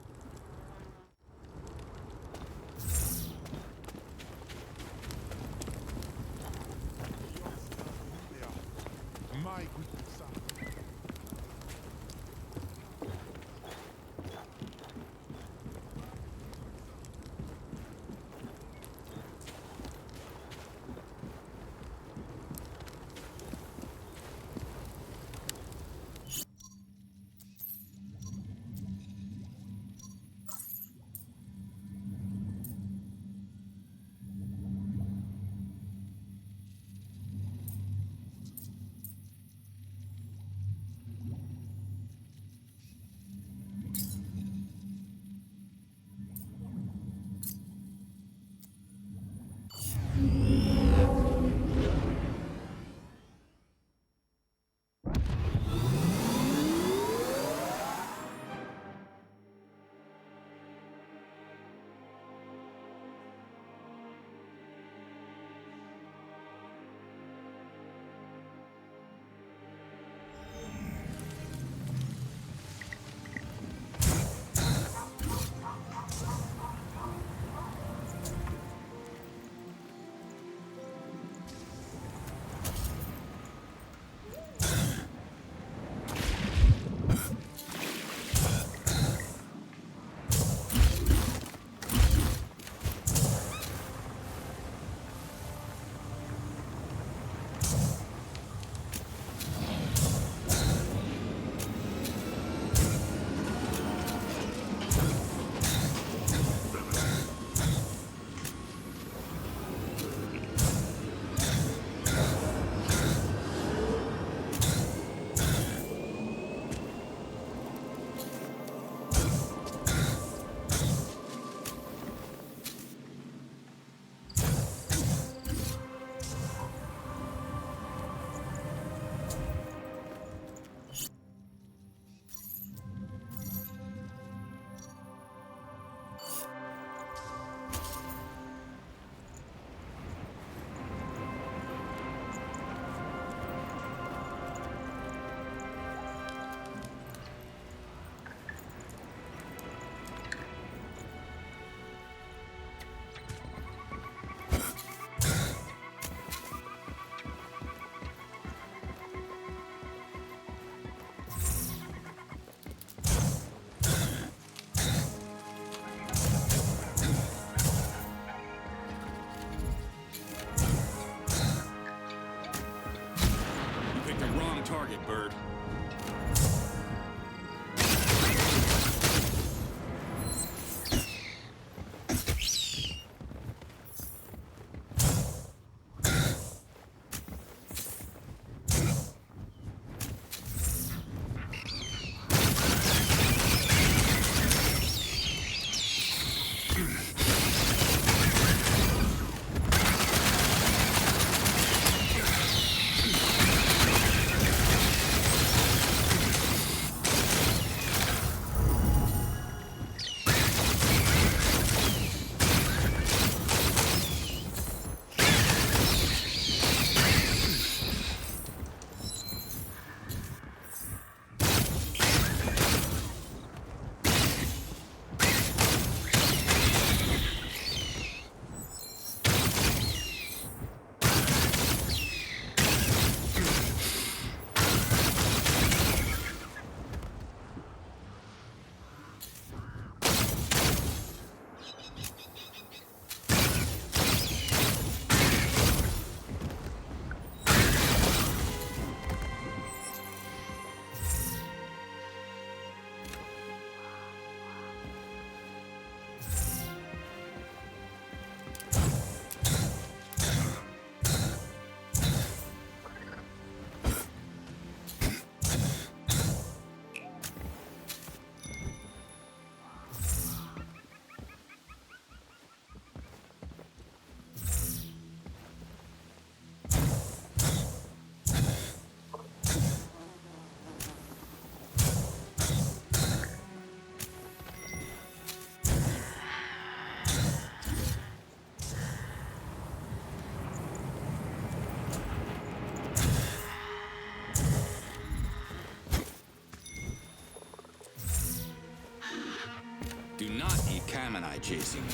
Do not eat Kamini chasing me.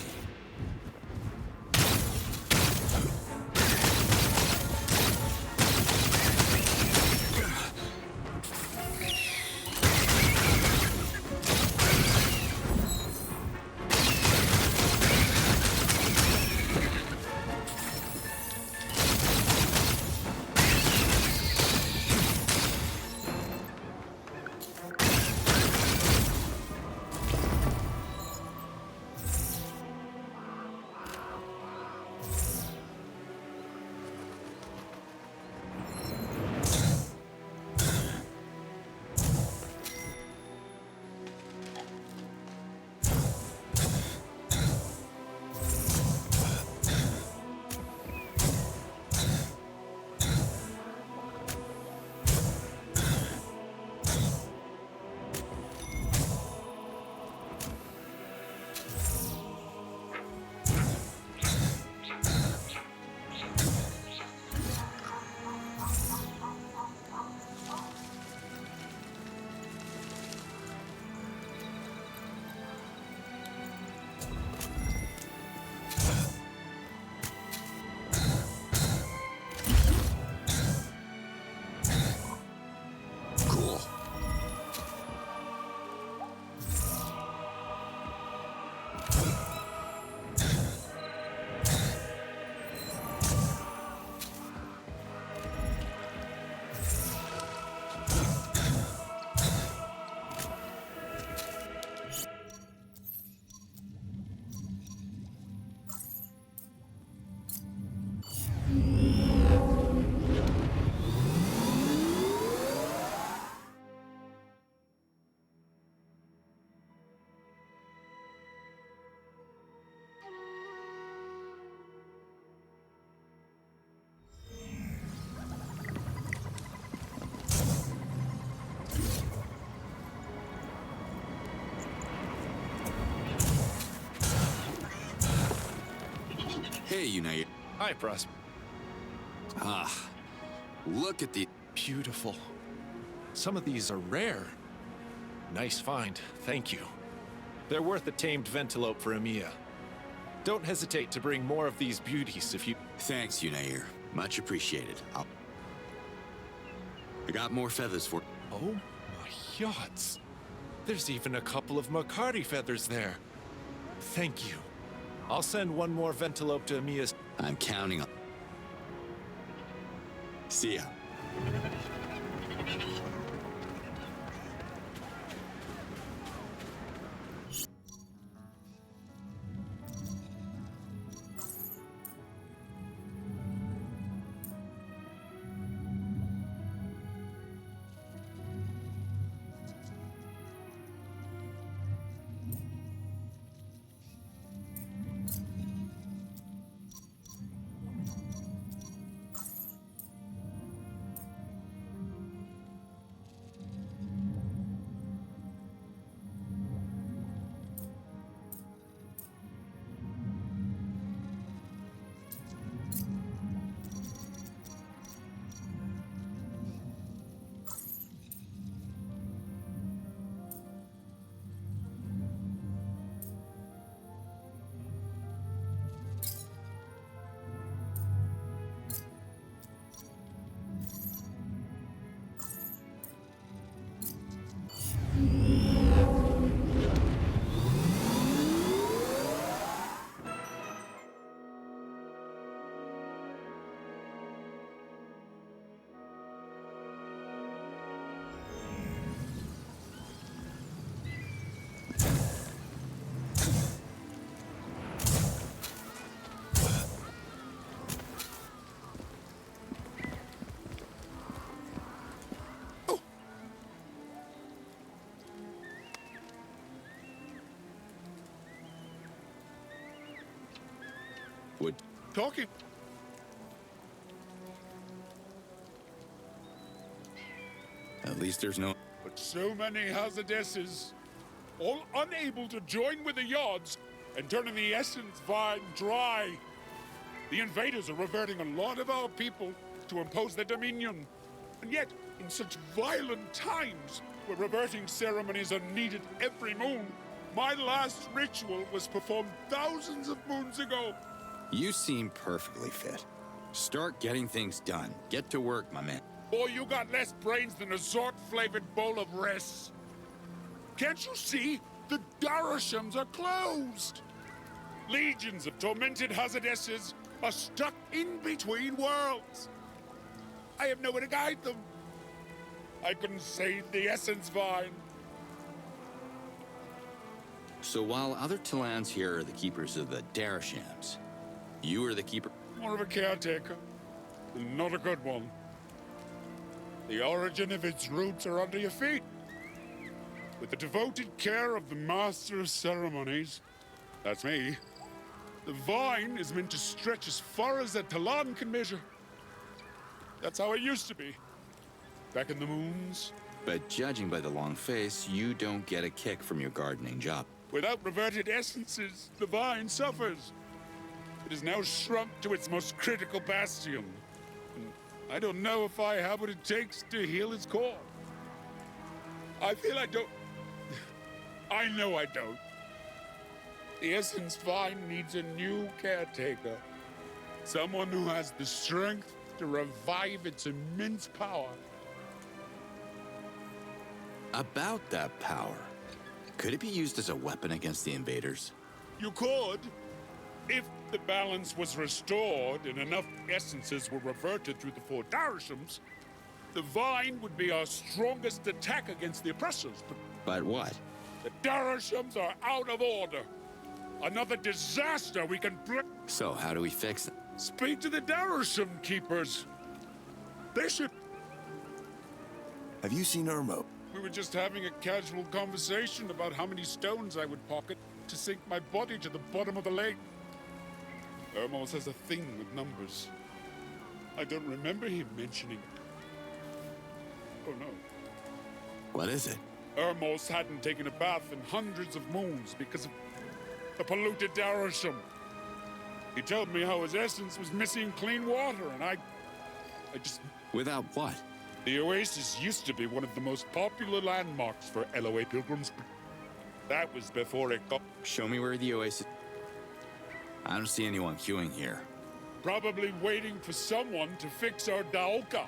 Hey, Unite. Hi, Prosper. Look at the... Beautiful. Some of these are rare. Nice find, thank you. They're worth a tamed ventilope for Emiya. Don't hesitate to bring more of these beauties if you... Thanks, Unair. Much appreciated. I got more feathers for... Oh my Yods. There's even a couple of Makari feathers there. Thank you. I'll send one more ventilope to Emiya's... I'm counting on... See ya. Would... Talking. At least there's no... But so many Hazardesses, all unable to join with the Yods and turning the Essence Vine dry. The invaders are reverting a lot of our people to impose their dominion. And yet, in such violent times, where reverting ceremonies are needed every moon, My last ritual was performed thousands of moons ago. You seem perfectly fit. Start getting things done. Get to work, my man. Boy, you got less brains than a Zork-flavored bowl of res. Can't you see? The Darashams are closed. Legions of tormented Hazardesses are stuck in between worlds. I have nowhere to guide them. I couldn't save the Essence Vine. So while other Talans here are the keepers of the Darashams, you are the keeper... More of a caretaker, and not a good one. The origin of its roots are under your feet. With the devoted care of the Master of Ceremonies, that's me, the vine is meant to stretch as far as a Talan can measure. That's how it used to be. Back in the moons. But judging by the long face, you don't get a kick from your gardening job. Without reverted essences, the vine suffers. It is now shrunk to its most critical bastion. And I don't know if I have what it takes to heal its core. I feel I don't... I know I don't. The Essence Vine needs a new caretaker. Someone who has the strength to revive its immense power. About that power, could it be used as a weapon against the invaders? You could, if the balance was restored and enough essences were reverted through the 4 Darashams. The Vine would be our strongest attack against the oppressors, But what? the Darashams are out of order. Another disaster we can bring. So how do we fix it? Speak to the Darasham keepers. They should... Have you seen Irmo? We were just having a casual conversation about how many stones I would pocket to sink my body to the bottom of the lake. Hermos has a thing with numbers. I don't remember him mentioning it. Oh no. What is it? Hermos hadn't taken a bath in hundreds of moons because of the polluted Darasham. He told me how his essence was missing clean water, and I just... Without what? The oasis used to be one of the most popular landmarks for LOA pilgrims. That was before it got... Show me where the oasis... I don't see anyone queuing here. Probably waiting for someone to fix our Daoka.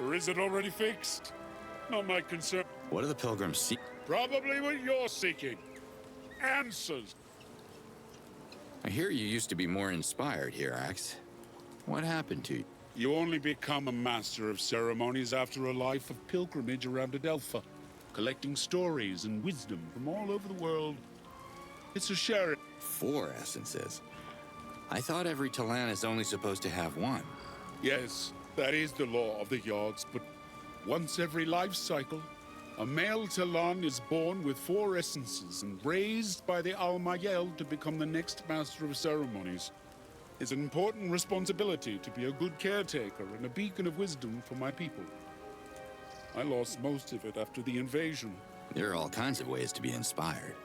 Or is it already fixed? Not my concern. What do the pilgrims seek? Probably what you're seeking. Answers. I hear you used to be more inspired here, Axe. What happened to you? You only become a master of ceremonies after a life of pilgrimage around Adelpha, collecting stories and wisdom from all over the world. It's a share. 4 essences? I thought every Talan is only supposed to have 1. Yes, that is the law of the Yods, but once every life cycle, a male Talan is born with 4 essences and raised by the Almayel to become the next master of ceremonies. It's an important responsibility to be a good caretaker and a beacon of wisdom for my people. I lost most of it after the invasion. There are all kinds of ways to be inspired.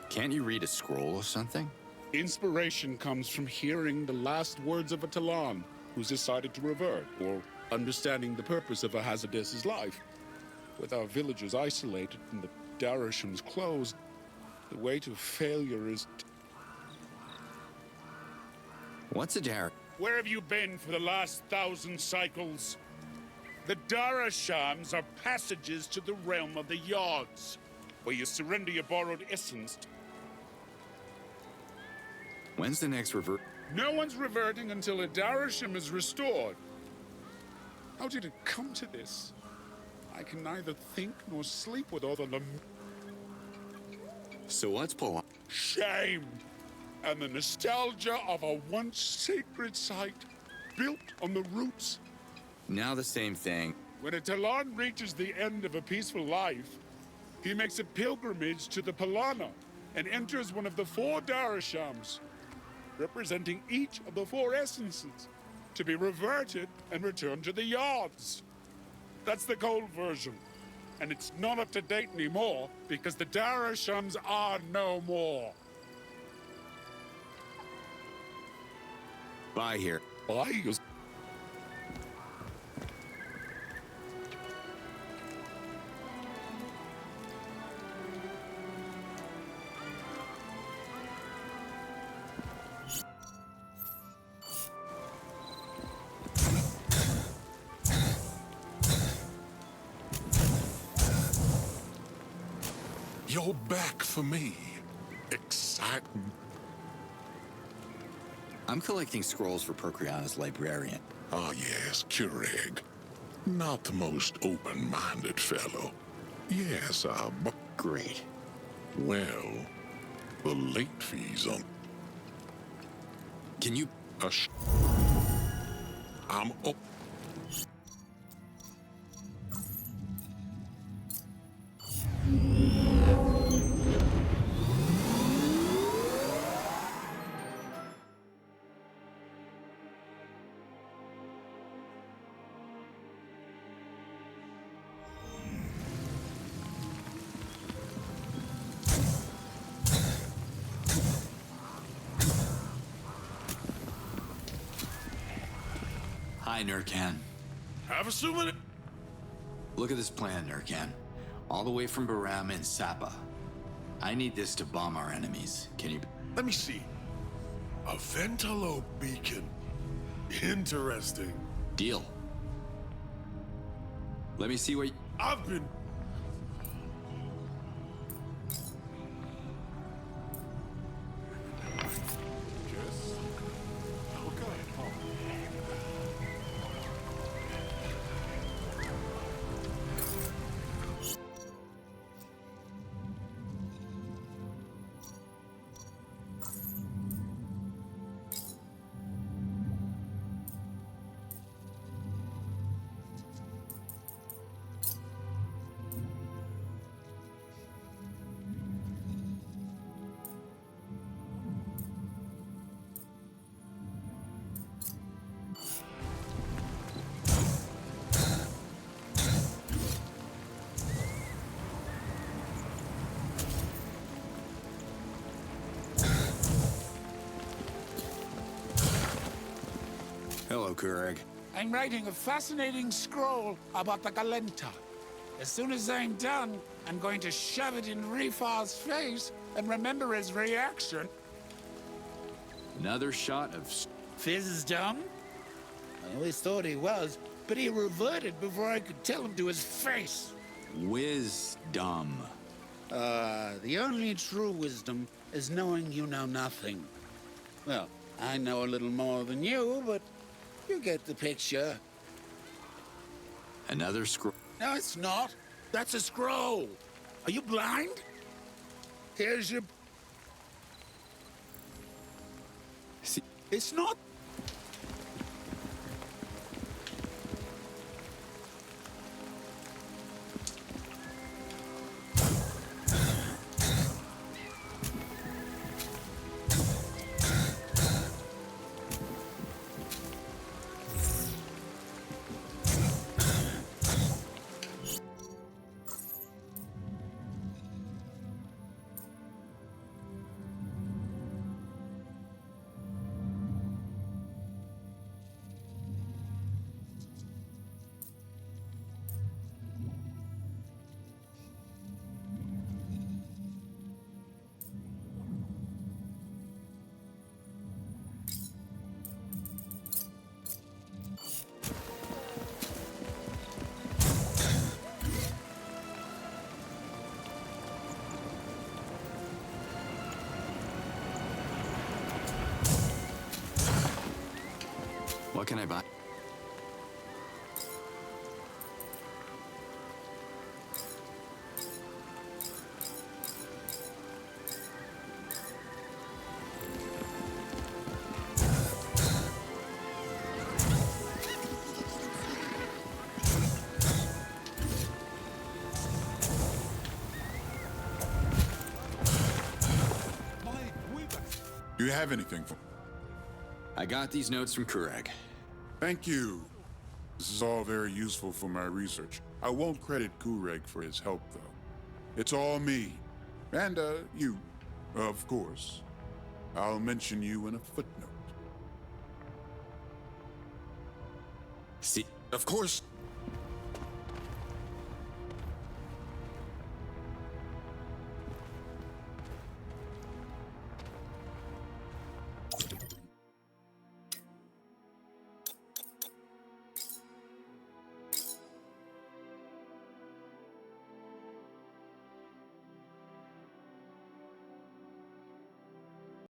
Can't you read a scroll or something? Inspiration comes from hearing the last words of a Talan who's decided to revert, or understanding the purpose of a Hazardess's life. With our villages isolated and the Darashams closed, the way to failure is... What's a Dar... Where have you been for the last 1,000 cycles? The Darashams are passages to the realm of the Yods, where you surrender your borrowed essence. When's the next revert? No one's reverting until a Darasham is restored. How did it come to this? I can neither think nor sleep with all the So what's Paul? shame and the nostalgia of a once sacred site built on the roots. Now the same thing. When a Talan reaches the end of a peaceful life, he makes a pilgrimage to the Palana and enters one of the 4 Darashams, representing each of the 4 essences, to be reverted and returned to the Yods. That's the cold version, and it's not up to date anymore because the Darashams are no more. Bye here. Bye. You're back for me. Exciting. I'm collecting scrolls for Procreana's librarian. Ah, yes, Keurig. Not the most open-minded fellow. Yes, Great. well, the late fees on... Can you... I'm up. Hi, Nurkan. Have a minute. Look at this plan, Nurkan. All the way from Baram and Sapa. I need this to bomb our enemies. Can you... Let me see. A Ventalo beacon. Interesting. Deal. Let me see what... I've been... Hello, Kureg. I'm writing a fascinating scroll about the Galenta. As soon as I'm done, I'm going to shove it in Rifar's face and remember his reaction. Another shot of... Fizz is dumb? I always thought he was, but he reverted before I could tell him to his face. Wisdom. The only true wisdom is knowing you know nothing. Well, I know a little more than you, but you get the picture. Another scroll. No, it's not. That's a scroll. Are you blind? Here's your... See, It's not... what can I buy? Do you have anything for... I got these notes from Kureg. Thank you. This is all very useful for my research. I won't credit Kureg for his help, though. It's all me. And, you, of course. I'll mention you in a footnote. See, Of course,